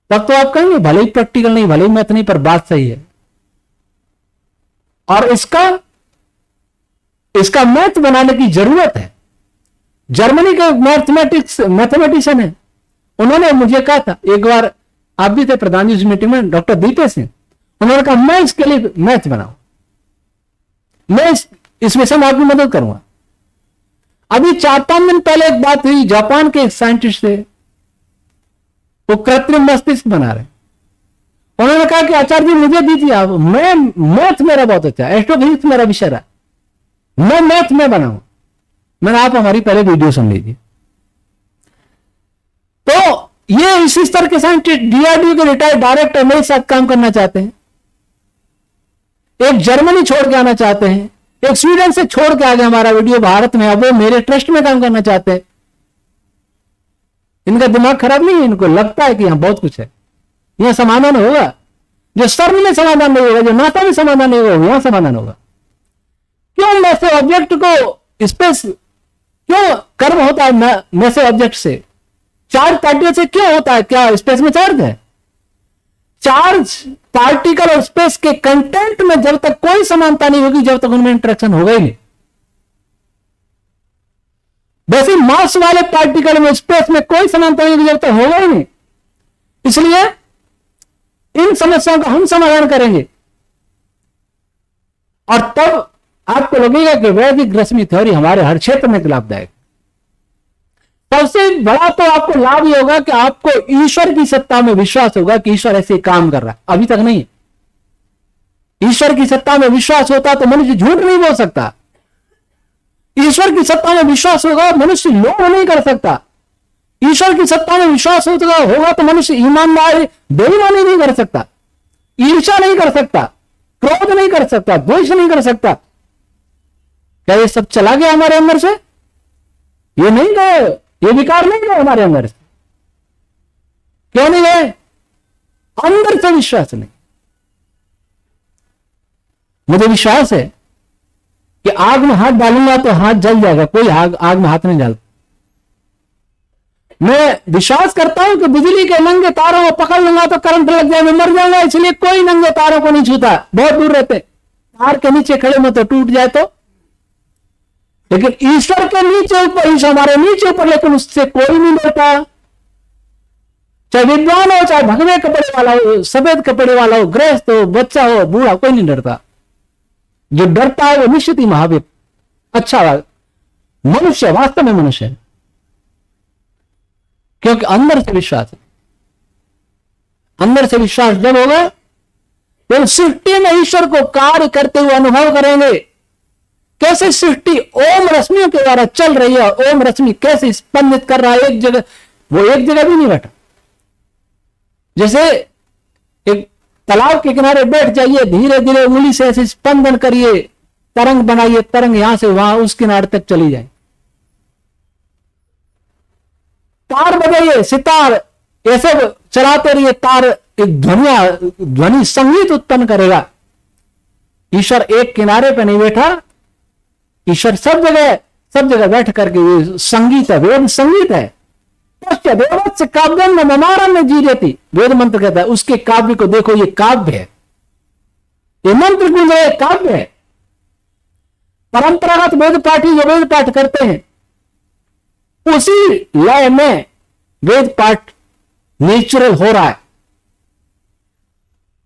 तब तो आप कहेंगे भले ही प्रैक्टिकल नहीं, भले ही मैथ नहीं, पर बात सही है। और इसका मैथ बनाने की जरूरत है। जर्मनी के मैथमेटिशियन है, उन्होंने मुझे कहा था एक बार, आप भी थे प्रधान जी उस मीटिंग में, डॉक्टर दीपे सिंह, उन्होंने कहा मैं इसके लिए मैथ बनाऊं, मैं इस विषय में आपकी मदद करूंगा। अभी 4-5 दिन पहले एक बात हुई, जापान के एक साइंटिस्ट से, वो कृत्रिम मस्तिष्क बना रहे, उन्होंने कहा कि आचार्य जी मुझे दीजिए आप, मैं मैथ मेरा बहुत अच्छा है, एस्ट्रोफिजिक्स मेरा विषय रहा, मैं मैथ में बनाऊं। मैंने, आप हमारी पहले वीडियो सुन लीजिए। तो ये इसी स्तर के साइंटिस्ट डीआरडीओ के रिटायर्ड डायरेक्टर मेरे साथ काम करना चाहते हैं, एक जर्मनी छोड़ के आना चाहते हैं, एक स्वीडन से छोड़ के आ गए हमारा वीडियो भारत में, अब वो मेरे ट्रस्ट में काम करना चाहते हैं। इनका दिमाग खराब नहीं है, इनको लगता है कि यहां बहुत कुछ है, यहां समाधान होगा, जो सर्व में समाधान नहीं होगा, जो नासा में समाधान नहीं होगा, वहां समाधान होगा। क्यों मैसे ऑब्जेक्ट को स्पेस, क्यों कर्म होता है मैसे ऑब्जेक्ट से, चार्ज पार्टिकल से क्यों होता है, क्या स्पेस में चार्ज है? चार्ज पार्टिकल और स्पेस के कंटेंट में जब तक कोई समानता नहीं होगी, जब तक उनमें इंटरेक्शन होगा ही नहीं। वैसे मास वाले पार्टिकल में स्पेस में कोई समानता नहीं होगी, जब तक होगा ही नहीं। इसलिए इन समस्याओं का हम समाधान करेंगे, और तब आपको लगेगा कि वैदिक रश्मि थ्योरी हमारे हर क्षेत्र में लाभदायक। सबसे बड़ा तो आपको लाभ ये होगा कि आपको ईश्वर की सत्ता में विश्वास होगा कि ईश्वर ऐसे काम कर रहा है। अभी तक नहीं, ईश्वर की सत्ता में विश्वास होता तो मनुष्य झूठ नहीं बोल सकता, ईश्वर की सत्ता में विश्वास होगा मनुष्य लोभ नहीं कर सकता, ईश्वर की सत्ता में विश्वास होगा तो मनुष्य ईमानदार बेईमानी नहीं कर सकता, ईर्ष्या नहीं कर सकता, क्रोध नहीं कर सकता, द्वेष नहीं कर सकता। क्या ये सब चला गया हमारे अंदर से? ये नहीं गए, ये विकार नहीं गए हमारे अंदर से। क्यों नहीं गए? अंदर से विश्वास नहीं। मुझे विश्वास है कि आग में हाथ डालूंगा तो हाथ जल जाएगा, कोई आग में हाथ नहीं डालता। मैं विश्वास करता हूं कि बिजली के नंगे तारों को पकड़ लूंगा तो करंट लग जाए, मैं मर जाऊंगा, इसलिए कोई नंगे तारों को नहीं छूता, बहुत दूर रहते। तार के नीचे खड़े में तो टूट जाए तो, लेकिन ईश्वर के नीचे ऊपर, ईश्वर हमारे नीचे ऊपर, लेकिन उससे कोई नहीं डरता। चाहे विद्वान हो, चाहे भगवे कपड़े वाला हो, सफेद कपड़े वाला हो, गृहस्थ हो, बच्चा हो, बूढ़ा, कोई नहीं डरता। जो डरता है वो निश्चित ही महावीर, अच्छा मनुष्य, वास्तव में मनुष्य है, क्योंकि अंदर से विश्वास है। अंदर से विश्वास जब होगा तो सृष्टि में ईश्वर को कार्य करते हुए अनुभव करेंगे। कैसे सृष्टि ओम रश्मियों के द्वारा चल रही है, ओम रश्मि कैसे स्पंदित कर रहा है, एक जगह, वो एक जगह भी नहीं बैठा। जैसे एक तालाब के किनारे बैठ जाइए, धीरे धीरे उंगली से ऐसे स्पंदन करिए, तरंग बनाइए, तरंग यहां से वहां उस किनारे तक चली जाए। तार बजाइए, सितार, ये सब चलाते रहिए, तार एक ध्वनि संगीत उत्पन्न करेगा। ईश्वर एक किनारे पे नहीं बैठा, ईश्वर सब जगह बैठ करके संगीत है, वेद संगीत है। देववत्स काव्यम ममारम में जी रहती, वेद मंत्र कहता है, उसके काव्य को देखो, ये काव्य है, ये मंत्र गुंज है, काव्य है। परंपरागत वेद पाठी जो वेद पाठ करते हैं, उसी लय में वेद पाठ नेचुरल हो रहा है।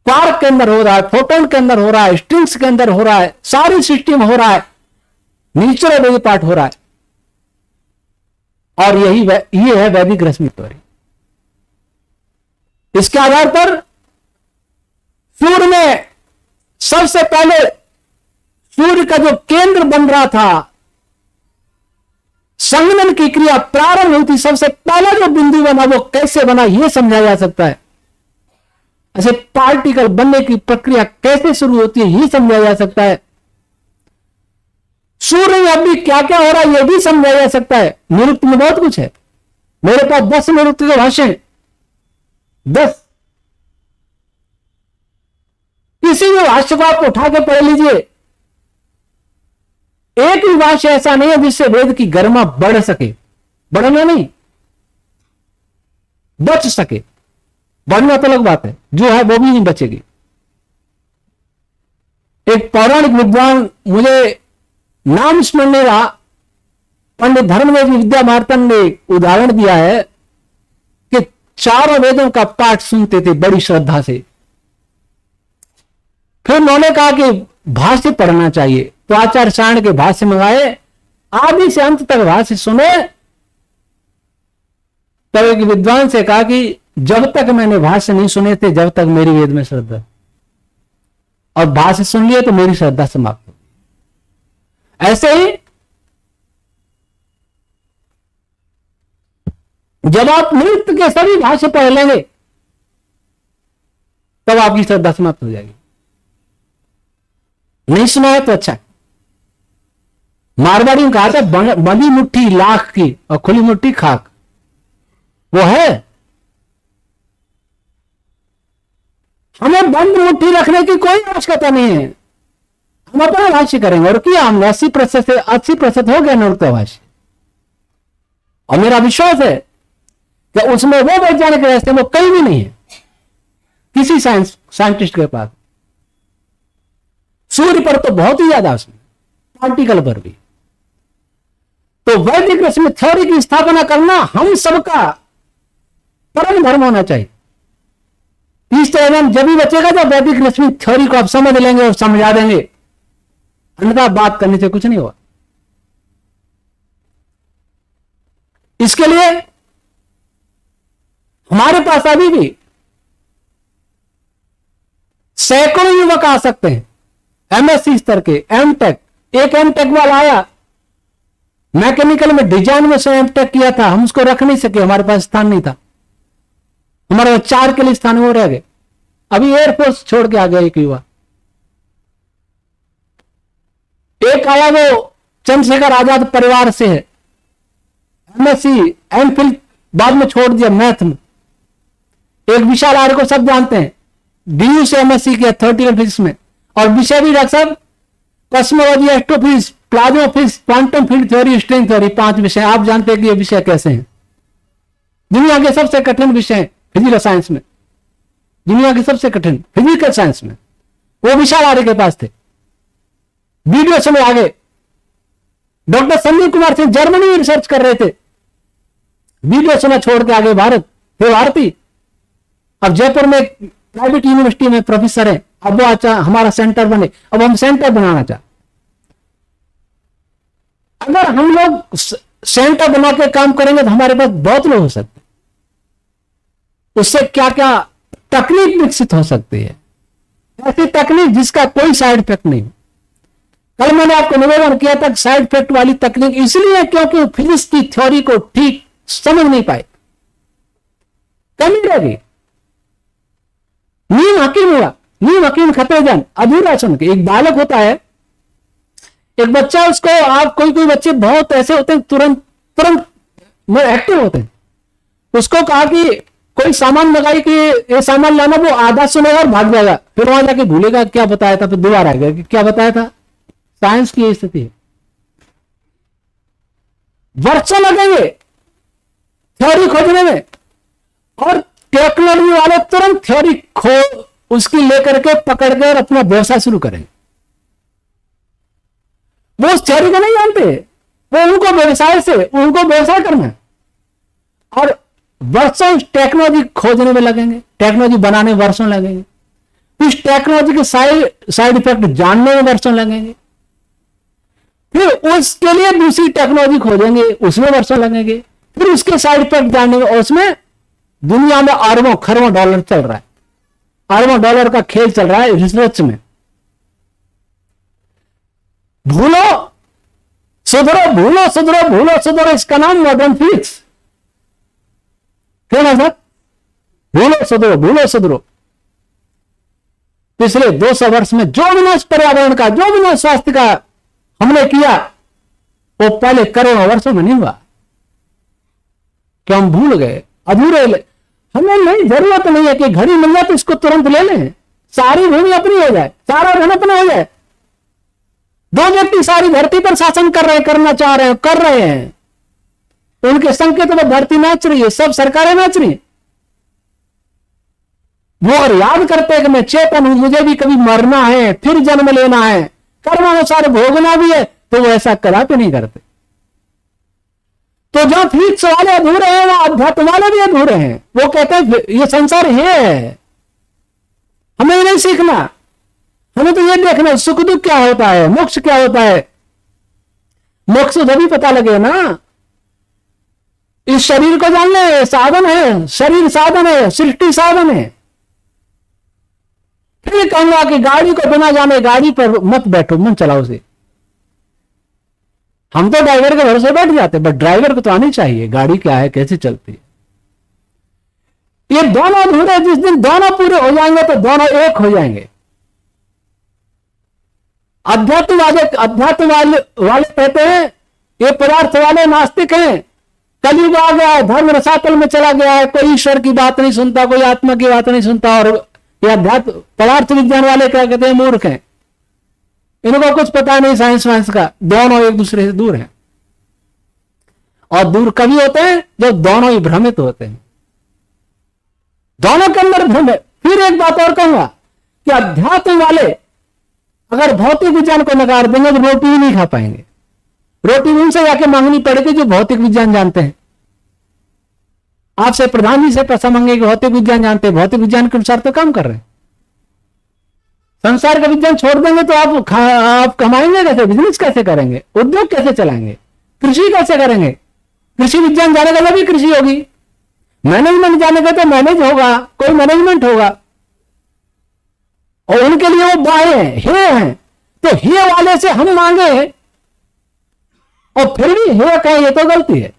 क्वार्क के अंदर हो रहा है, फोटोन के अंदर हो रहा है, स्ट्रिंग्स के अंदर हो रहा है, सारी सृष्टि में हो रहा है, नेचुरल वेद पाठ हो रहा है। और ये है वैदिक रश्मि थ्योरी। इसके आधार पर सूर्य में सबसे पहले, सूर्य का जो केंद्र बन रहा था, संगमन की क्रिया प्रारंभ हुई थी, सबसे पहला जो बिंदु बना वो कैसे बना, यह समझाया जा सकता है। ऐसे पार्टिकल बनने की प्रक्रिया कैसे शुरू होती है, यह समझाया जा सकता है। सूर्य में अभी क्या क्या हो रहा है, यह भी समझाया जा सकता है। निरुक्त में बहुत कुछ है, मेरे पास 10 निरुक्ति के भाष्य हैं, 10। किसी भी भाष्य को आप उठा के पढ़ लीजिए, एक भी भाष्य ऐसा नहीं है जिससे वेद की गरिमा बढ़ सके, बढ़ना नहीं, बच सके। बढ़ना तो अलग बात है, जो है वो भी नहीं बचेगी। एक पौराणिक विद्वान, मुझे नाम स्मरण नहीं रहा, पंडित धर्मदेव विद्यामार्तन ने उदाहरण दिया है कि चारों वेदों का पाठ सुनते थे बड़ी श्रद्धा से। फिर उन्होंने कहा कि भाष्य पढ़ना चाहिए, तो आचार्य सायण के भाष्य मंगाए, आदि से अंत तक भाष्य सुने। तब एक विद्वान से कहा कि जब तक मैंने भाष्य नहीं सुने थे, जब तक मेरी वेद में श्रद्धा, और भाष्य सुन लिए तो मेरी श्रद्धा समाप्त हो गई। ऐसे ही जब आप नृत्य के सभी भाष्य पढ़ लेंगे तब आपकी श्रद्धा समाप्त हो जाएगी। नहीं सुना है तो अच्छा। मारवाड़ी में कहा था बंदी मुट्ठी लाख की और खुली मुट्ठी खाक, वो है। हमें बंद मुट्ठी रखने की कोई आवश्यकता नहीं है, हम अपना भाष्य करेंगे। और किया हमने 80% से 80% हो गया नृत्य भाष्य, और मेरा विश्वास है कि उसमें वो वैज्ञानिक रहस्य वो कहीं भी नहीं है किसी साइंटिस्ट के पास। सूर्य पर तो बहुत ही ज्यादा, उसमें पार्टिकल पर भी। तो वैदिक रश्मि थ्योरी की स्थापना करना हम सबका परम धर्म होना चाहिए। इस तरह जब भी बचेगा जब वैदिक रश्मि थ्योरी को आप समझ लेंगे और समझा देंगे, अन्यथा बात करने से कुछ नहीं होगा। इसके लिए हमारे पास अभी भी सैकड़ों युवक आ सकते हैं, एमएससी स्तर के, एमटेक। एक एमटेक वाला आया, मैकेनिकल में डिजाइन में से एमटेक किया था, हम उसको रख नहीं सके, हमारे पास स्थान नहीं था, हमारे 4 के लिए स्थान वो रह गए। अभी एयरफोर्स छोड़ के आ गया एक युवा। एक आया वो चंद्रशेखर आजाद परिवार से है, एमएससी एमफिल बाद में छोड़ दिया मैथ में। एक विशाल आर्य को सब जानते हैं, डीयू से एमएससी किया थ्योरेटिकल फिजिक्स में, और विषय भी रख सब cosmology, astrophysics, plasma physics, quantum field theory, string theory, 5 विषय। आप जानते हैं कि ये विषय कैसे हैं, दुनिया के सबसे कठिन विषय हैं फिजिकल साइंस में, दुनिया के सबसे कठिन फिजिकल साइंस में। वो विशाल आर्य के पास थे, वीडियो समय आगे। डॉक्टर संदीप कुमार सिंह जर्मनी में रिसर्च कर रहे थे, वीडियो समय छोड़ के आगे भारत, वे भारतीय। अब जयपुर में प्राइवेट यूनिवर्सिटी में प्रोफेसर है, अब वो अच्छा हमारा सेंटर बने, अब हम सेंटर बनाना चाहते। अगर हम लोग सेंटर बना के काम करेंगे तो हमारे पास बहुत लोग हो सकते हैं, उससे क्या क्या तकनीक विकसित हो सकती है, ऐसी तकनीक जिसका कोई साइड इफेक्ट नहीं। कल मैंने आपको निवेदन किया था साइड इफेक्ट वाली तकनीक इसलिए क्योंकि फिजिक्स की थ्योरी को ठीक समझ नहीं पाए, कमी रहेगी। नीम हकीम हुआ, नीम हकीम खतरजन अधूरा सुन के। एक बालक होता है, एक बच्चा, उसको आप कोई बच्चे बहुत ऐसे होते हैं तुरंत एक्टिव होते हैं। उसको कहा कि कोई सामान मंगाई कि ये सामान लाना, वो आधा सुनेगा और भाग जाएगा, फिर वहां जाके भूलेगा क्या बताया था, फिर दोबारा आएगा कि क्या बताया था। साइंस की स्थिति है, वर्षों लगेंगे थ्योरी खोजने में, और टेक्नोलॉजी वाले तुरंत थ्योरी उसकी लेकर के पकड़ कर अपना व्यवसाय शुरू करेंगे। वो उस थ्योरी को नहीं जानते, वो उनको व्यवसाय करना है, और वर्षों टेक्नोलॉजी खोजने में लगेंगे, टेक्नोलॉजी बनाने में वर्षों लगेंगे, इस टेक्नोलॉजी के साइड इफेक्ट जानने में वर्षों लगेंगे, फिर उसके लिए दूसरी टेक्नोलॉजी खोजेंगे, उसमें वर्षों लगेंगे, फिर उसके साइड इफेक्ट जानने में, और उसमें दुनिया में अरबों खरबों डॉलर चल रहा है, अरबों डॉलर का खेल चल रहा है रिसर्च में। भूलो सुधरो, इसका नाम मॉडर्न फिजिक्स। क्यों ना सर, भूलो सुधरो। पिछले 200 वर्ष में जो विनाश पर्यावरण का, जो विनाश स्वास्थ्य का हमने किया, वो पहले करोड़ों वर्षों में नहीं हुआ। कि हम भूल गए, अधूरे हमें नहीं, जरूरत नहीं है कि घड़ी मिल जाए तो इसको तुरंत ले लें, सारी भूमि अपनी हो जाए, सारा धन अपना हो जाए। दो व्यक्ति सारी धरती पर शासन कर रहे हैं, करना चाह रहे हैं, कर रहे हैं, उनके संकेत में धरती नाच रही है, सब सरकारें नाच रही हैं। वो अगर याद करते हैं कि मैं चेतन हूं, मुझे भी कभी मरना है, फिर जन्म लेना है, कर्मानुसार भोगना भी है, तो वो ऐसा कदापि नहीं करते। तो जहां फिजिक्स वाले अधूरे हैं वहां अध्यात्म वाले भी अधूरे हैं। वो कहते हैं ये संसार है, हमें ये नहीं सीखना, हमें तो ये देखना सुख दुख क्या होता है, मोक्ष क्या होता है। मोक्ष तभी पता लगे ना, इस शरीर को जानना साधन है, शरीर साधन है, सृष्टि साधन है। फिर कहूंगा कि गाड़ी को बिना जाने गाड़ी पर मत बैठो, मन चलाओ से। हम तो ड्राइवर के भरोसे बैठ जाते, बट ड्राइवर को तो आनी चाहिए गाड़ी क्या है, कैसे चलती है। ये दोनों अधूरे, जिस दिन दोनों पूरे हो जाएंगे तो दोनों एक हो जाएंगे। अध्यात्म वाले कहते हैं ये पदार्थ वाले नास्तिक हैं, कलयुग आ गया है, धर्म रसातल में चला गया है, कोई ईश्वर की बात नहीं सुनता, कोई आत्मा की बात नहीं सुनता। और ये अध्यात्म पदार्थ विज्ञान वाले क्या कहते हैं, मूर्ख हैं, इनको कुछ पता नहीं साइंस वाइंस का। दोनों एक दूसरे से दूर हैं, और दूर कभी होते हैं जब दोनों ही भ्रमित होते हैं, दोनों के अंदर भ्रम है। फिर एक बात और कहूंगा कि अध्यात्म वाले अगर भौतिक विज्ञान को नकार देंगे तो रोटी ही नहीं खा पाएंगे। रोटी उनसे जाके मांगनी पड़ेगी जो भौतिक विज्ञान जानते हैं। आपसे प्रधान जी से पैसा मांगेंगे, भौतिक विज्ञान जानते हैं, भौतिक विज्ञान के अनुसार तो काम कर रहे हैं। संसार का विज्ञान छोड़ देंगे तो आप कमाएंगे कैसे, बिजनेस कैसे करेंगे, उद्योग कैसे चलाएंगे, कृषि कैसे करेंगे। कृषि विज्ञान जानेगा तभी कृषि होगी, मैनेजमेंट जानेगा तो मैनेज होगा, कोई मैनेजमेंट होगा। और उनके लिए वो बाएं हैं, हे हैं, तो हे वाले से हम मांगे और फिर भी हे कहें, ये तो गलती है।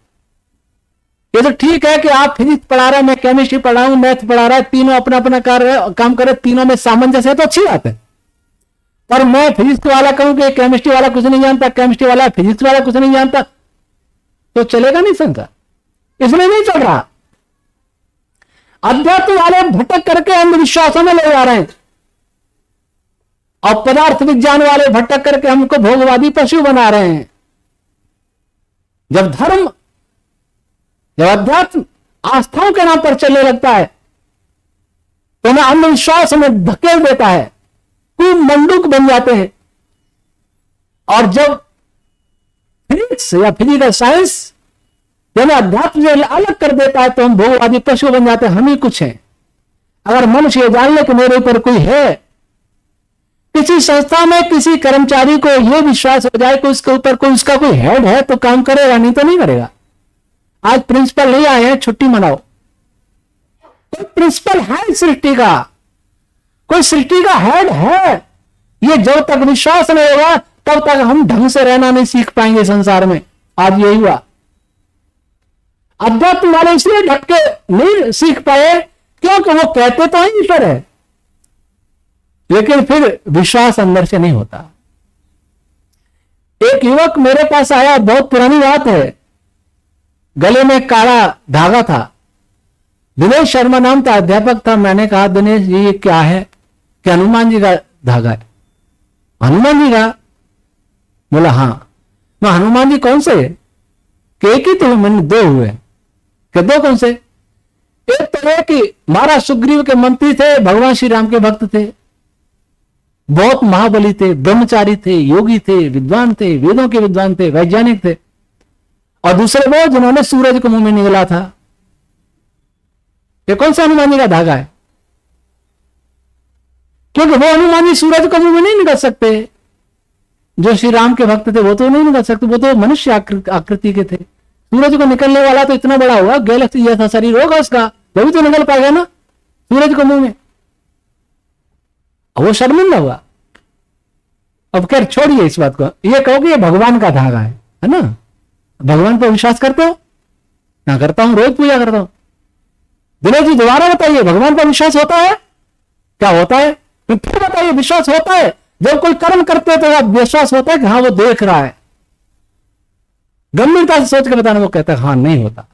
ये तो ठीक है कि आप फिजिक्स पढ़ा रहे हैं, मैं केमिस्ट्री पढ़ा हूं, मैथ पढ़ा रहा है, तीनों अपना अपना काम करे, तीनों में सामंजस्य है तो अच्छी बात है। पर मैं फिजिक्स वाला कहूं कि केमिस्ट्री वाला कुछ नहीं जानता, केमिस्ट्री वाला फिजिक्स वाला कुछ नहीं जानता, तो चलेगा नहीं संसार, इसलिए नहीं चल रहा। अध्यात्म वाले भटक करके अंधविश्वासों में ले जा रहे हैं, और पदार्थ विज्ञान वाले भटक करके हमको भोगवादी पशु बना रहे हैं। जब अध्यात्म आस्थाओं के नाम पर चलने लगता है तो हमें अंधविश्वास में धकेल देता है, खूब मंडूक बन जाते हैं। और जब फिजिक्स या फिजिकल साइंस हमें अध्यात्म से अलग कर देता है तो हम भोगवादी पशु बन जाते हैं, हम ही कुछ हैं। अगर मनुष्य ये जान ले कि मेरे ऊपर कोई है, किसी संस्था में किसी कर्मचारी को यह विश्वास हो जाए कि उसके ऊपर कोई उसका कोई हेड है तो काम करेगा, नहीं तो नहीं करेगा। आज प्रिंसिपल नहीं आए हैं, छुट्टी मनाओ। कोई प्रिंसिपल है सृष्टि का, कोई सृष्टि का हेड है। ये जब तक विश्वास नहीं होगा तब तक हम ढंग से रहना नहीं सीख पाएंगे संसार में। आज यही हुआ, अध्यात्म वाले इसलिए ढके नहीं सीख पाए क्योंकि वो कहते तो ही ईश्वर है, लेकिन फिर विश्वास अंदर से नहीं होता। एक युवक मेरे पास आया, बहुत पुरानी बात है, गले में काला धागा था, दिनेश शर्मा नाम था, अध्यापक था। मैंने कहा दिनेश जी ये क्या है? कि हनुमान जी का धागा है। हनुमान जी का? बोला हाँ। मैं हनुमान जी कौन से? कि एक ही तो, मैंने दो हुए। कि दो कौन से? एक तो है कि महाराज सुग्रीव के मंत्री थे, भगवान श्री राम के भक्त थे, बहुत महाबली थे, ब्रह्मचारी थे, योगी थे, विद्वान थे, वेदों के विद्वान थे, वैज्ञानिक थे। और दूसरे वो जिन्होंने सूरज को मुंह में निगला था। ये कौन सा हनुमान जी का धागा है? क्योंकि वो हनुमान जी सूरज को मुंह में नहीं निकल सकते, जो श्री राम के भक्त थे वो तो नहीं निकल सकते, वो तो मनुष्य आकृति के थे। सूरज को निकलने वाला तो इतना बड़ा होगा, गैलेक्सी जैसा शरीर होगा उसका, वो भी तो निकल पाएगा ना सूरज को मुंह में। वो शर्मिंदा हुआ। अब खैर छोड़िए इस बात को, ये कहो कि ये भगवान का धागा है ना? भगवान पर विश्वास करते हो? ना करता हूं, रोज पूजा करता हूं। दिनेश जी दोबारा बताइए, भगवान पर विश्वास होता है? क्या होता है? फिर बताइए, विश्वास होता है? जब कोई कर्म करते हैं तो विश्वास होता है कि हाँ वो देख रहा है। गंभीरता से सोच के बताना, वो कहता है हाँ नहीं होता।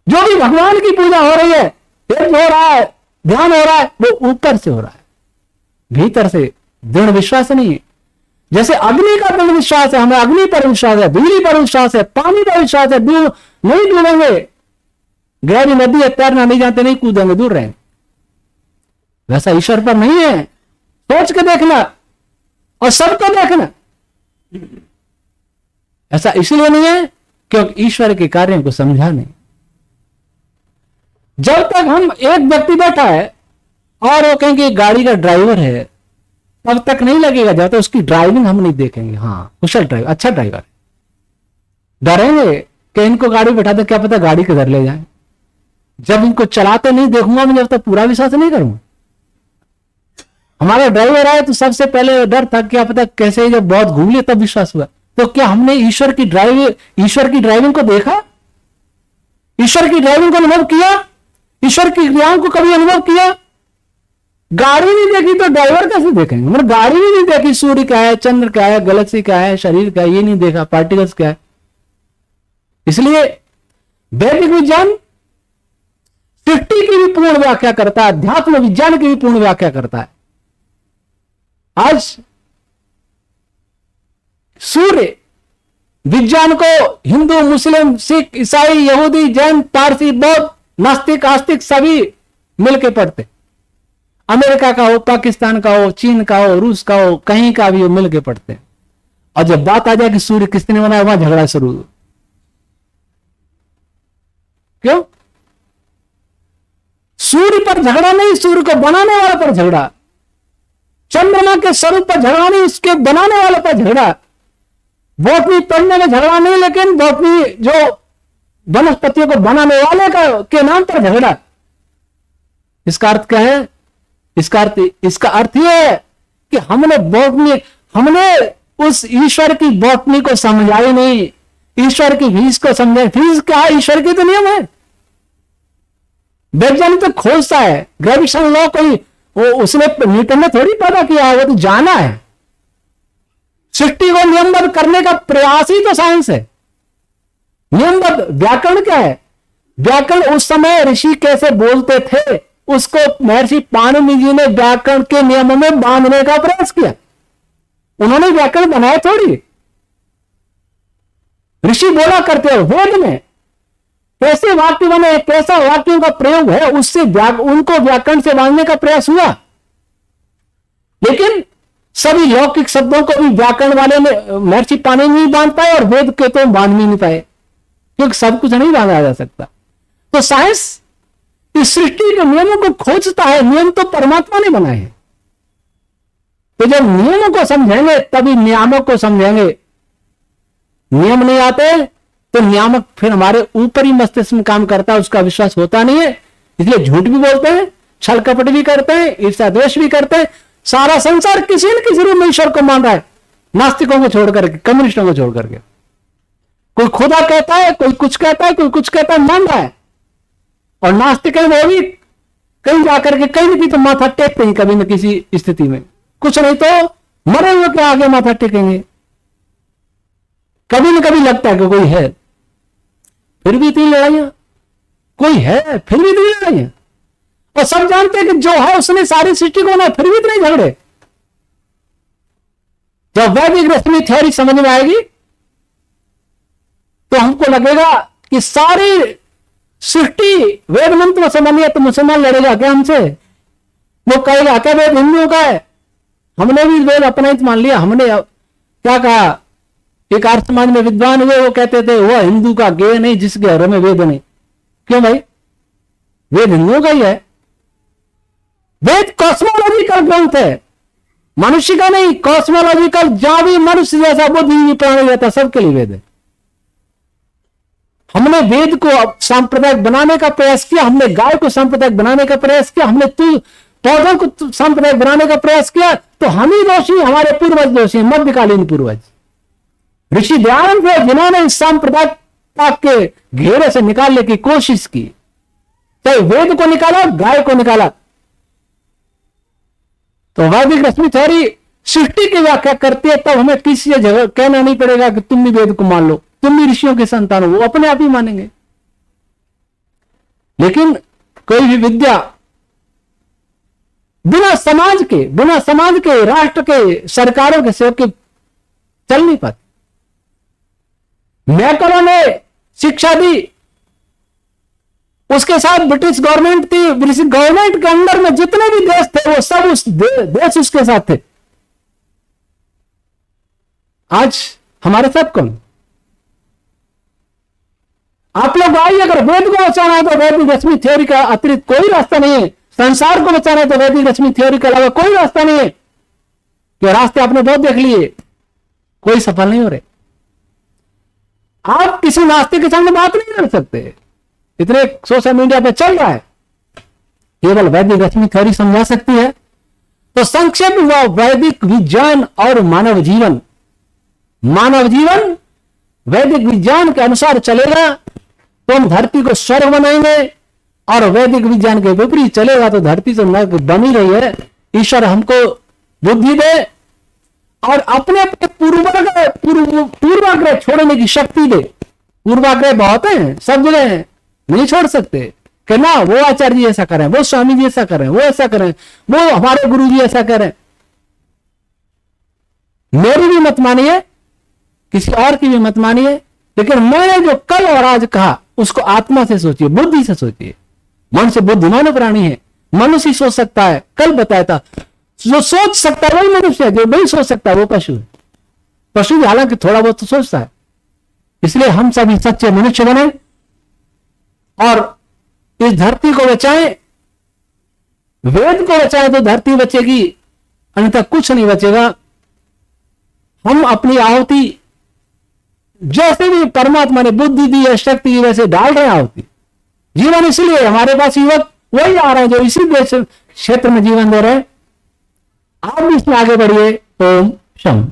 जो भी भगवान की पूजा हो रही है, यज्ञ हो रहा है, ध्यान हो रहा है, वो ऊपर से हो रहा है, भीतर से दृढ़ विश्वास नहीं है। जैसे अग्नि का दृढ़ विश्वास है, हमें अग्नि पर विश्वास है, बिजली पर विश्वास है, पानी पर विश्वास है, नहीं डूबेंगे, गहरी नदी है, तैरना नहीं जानते, नहीं कूदेंगे, दूर रहेंगे। वैसा ईश्वर पर नहीं है। सोच के देखना और सबको देखना। ऐसा इसलिए नहीं है क्योंकि ईश्वर के कार्यों को समझा नहीं। जब तक हम एक व्यक्ति बैठा है और वो कहेंगे गाड़ी का ड्राइवर है, तब तक नहीं लगेगा जब तक उसकी ड्राइविंग हम नहीं देखेंगे। हाँ, कुशल ड्राइवर, अच्छा ड्राइवर है। डरेंगे कि इनको गाड़ी बैठा दे, क्या पता गाड़ी किधर ले जाए। जब इनको चलाते नहीं देखूंगा मैं, जब तक पूरा विश्वास नहीं करूंगा। हमारा ड्राइवर आया तो सबसे पहले डर था, क्या पता कैसे, जब बहुत घूम लिया तब विश्वास हुआ। तो क्या हमने ईश्वर की ड्राइविंग को देखा? ईश्वर की ड्राइविंग को अनुभव किया? ईश्वर की क्रियाओं को कभी अनुभव किया? गाड़ी नहीं देखी तो ड्राइवर कैसे देखेंगे? मतलब गाड़ी भी नहीं देखी, सूर्य क्या है, चंद्र क्या है, गैलेक्सी क्या है, शरीर क्या है, ये नहीं देखा, पार्टिकल्स क्या है। इसलिए वैदिक विज्ञान सृष्टि की भी पूर्ण व्याख्या करता है, अध्यात्म विज्ञान की भी पूर्ण व्याख्या करता है। आज सूर्य विज्ञान को हिंदू, मुस्लिम, सिख, ईसाई, यहूदी, जैन, पारसी, बौद्ध, नास्तिक, आस्तिक सभी मिलके पढ़ते। अमेरिका का हो, पाकिस्तान का हो, चीन का हो, रूस का हो, कहीं का भी हो, मिलके पढ़ते। और जब बात आ जाए कि सूर्य किसने बनाया, वहां झगड़ा शुरू। क्यों? सूर्य पर झगड़ा नहीं, सूर्य को बनाने वाले पर झगड़ा। चंद्रमा के स्वरूप पर झगड़ा नहीं, उसके बनाने वाले पर झगड़ा। बॉटनी पढ़ने में झगड़ा नहीं, लेकिन बॉटनी जो वनस्पतियों को बनाने वाले के नाम पर झगड़ा। इसका अर्थ क्या है? इसका अर्थ यह है कि हमने उस ईश्वर की बॉटनी को समझा ही नहीं, ईश्वर की फीस को समझा। फीस क्या है? ईश्वर की तो नियम है। वैज्ञानिक तो खोजता है, ग्रेविटेशन लॉ कोई उसने न्यूटन ने थोड़ी पैदा किया है, वो तो जाना है। सृष्टि को नियमबद्ध करने का प्रयास ही तो साइंस है। नियमबद्ध व्याकरण क्या है? व्याकरण उस समय ऋषि कैसे बोलते थे, उसको महर्षि पाणिनि जी ने व्याकरण के नियमों में बांधने का प्रयास किया। उन्होंने व्याकरण बनाया थोड़ी। ऋषि बोला करते हो वेद में कैसे वाक्य बने, कैसा वाक्यों का प्रयोग है, उससे उनको व्याकरण से बांधने का प्रयास हुआ। लेकिन सभी लौकिक शब्दों को भी व्याकरण वाले ने महर्षि पाणिनि नहीं बांध पाए, और वेद के तो बांध भी नहीं पाए, क्योंकि सब कुछ नहीं बांधा जा सकता। तो साइंस इस सृष्टि के नियमों को खोजता है। नियम तो परमात्मा ने बनाए हैं। तो जब नियमों को समझेंगे तभी नियामक को समझेंगे। नियम नहीं आते तो नियामक फिर हमारे ऊपर ही मस्तिष्क में काम करता है, उसका विश्वास होता नहीं है। इसलिए झूठ भी बोलते हैं, छल कपट भी करते हैं, ईर्ष्या द्वेष भी करते हैं। सारा संसार किसी न किसी रूप में ईश्वर को मान रहा है, नास्तिकों को छोड़ करके, कम्युनिस्टों को छोड़ करके। कोई खुदा कहता है, कोई कुछ कहता है, कोई कुछ कहता है, मान रहा है। और नास्तिक है वो भी कहीं जाकर के कहीं भी तो माथा टेकते हैं कभी न किसी स्थिति में, कुछ नहीं तो मरे हुए के आगे माथा टेकेंगे। कभी न कभी लगता है कि कोई है, फिर भी इतनी लड़ाइयां, कोई है फिर भी इतनी लड़ाइयां। और सब जानते हैं कि जो है उसने सारी सृष्टि को बनाया, फिर भी इतने झगड़े। जब वैदिक रश्मि थ्योरी समझ में आएगी तो हमको लगेगा कि सारी सृष्टि वेद मंत्र से बनी है, तो मुसलमान लड़ेगा क्या हमसे? वो कहेगा क्या वेद हिंदुओं का है? हमने भी वेद अपना ही मान लिया। हमने क्या कहा? एक आर्य समाज में विद्वान हुए, वो कहते थे वह हिंदू का गेय नहीं जिसके घर में वेद नहीं। क्यों भाई? वेद हिंदुओं का ही है। वेद कॉस्मोलॉजिकल ग्रंथ है, मनुष्य का नहीं। कॉस्मोलॉजिकल, जहां भी मनुष्य जैसा बुद्धि प्राणी रहता सबके लिए वेद है। हमने वेद को सांप्रदायिक बनाने का प्रयास किया, हमने गाय को सांप्रदायिक बनाने का प्रयास किया, हमने पौधों को सांप्रदायिक बनाने का प्रयास किया। तो हम ही दोषी, हमारे पूर्वज दोषी, मध्यकालीन पूर्वज ऋषि दयानंद थे जिन्होंने इस सांप्रदायिकता के घेरे से निकालने की कोशिश की। चाहे वेद को निकाला, गाय को निकाला। तो वैदिक रश्मि थ्योरी सृष्टि की व्याख्या करती है, तब हमें किसी जगह कहना नहीं पड़ेगा कि तुम भी वेद को मान लो, तुम भी ऋषियों के संतान हो। वो अपने आप ही मानेंगे। लेकिन कोई भी विद्या बिना समाज के, राष्ट्र के, सरकारों के सहयोग के चल नहीं पाती। मैकलो ने शिक्षा दी, उसके साथ ब्रिटिश गवर्नमेंट थी, ब्रिटिश गवर्नमेंट के अंदर में जितने भी देश थे वो सब उस देश उसके साथ थे। आज हमारे साथ कौन? आप लोग आइए, अगर वेद को बचाना है तो वैदिक रश्मि थ्योरी का अतिरिक्त कोई रास्ता नहीं है। संसार को बचाना है तो वैदिक रश्मि थ्योरी के अलावा कोई रास्ता नहीं है। कि रास्ते आपने बहुत देख लिए, कोई सफल नहीं हो रहे। आप किसी नास्तिक के सामने बात नहीं कर सकते, इतने सोशल मीडिया पे चल रहा है, केवल वैदिक रश्मि थ्योरी समझा सकती है। तो संक्षेप हुआ वैदिक विज्ञान और मानव जीवन। मानव जीवन वैदिक विज्ञान के अनुसार चलेगा तो हम धरती को स्वर्ग बनाएंगे, और वैदिक विज्ञान के विपरीत चलेगा तो धरती तो नर्क बनी रही है। ईश्वर हमको बुद्धि दे और अपने अपने पूर्वाग्रह छोड़ने की शक्ति दे। पूर्वाग्रह बहुत है, सब जगह है, नहीं छोड़ सकते कि ना वो आचार्य जी ऐसा करें, वो स्वामी जी ऐसा करें, वो ऐसा करें, वो हमारे गुरु जी ऐसा करें। मेरी भी मत मानिए, किसी और की भी मत मानिए, लेकिन मैंने जो कल और आज कहा उसको आत्मा से सोचिए, बुद्धि से सोचिए। मन से बुद्धिमान प्राणी है, मनुष्य ही सोच सकता है। कल बताया था, जो सोच सकता है वही मनुष्य है, जो नहीं सोच सकता वो पशु है। पशु भी हालांकि थोड़ा बहुत तो सोचता है। इसलिए हम सभी सच्चे मनुष्य बने और इस धरती को बचाएं। वेद को बचाएं तो धरती बचेगी, अन्यथा कुछ नहीं बचेगा। हम अपनी आहुति जैसे भी परमात्मा ने बुद्धि दी है, शक्ति दी, वैसे डाल रहे हैं आहुति। जीवन इसलिए हमारे पास युवक वही आ रहे हैं जो इसी देश क्षेत्र में जीवन दे रहे हैं। आप भी इसमें आगे बढ़िए। ओम शम।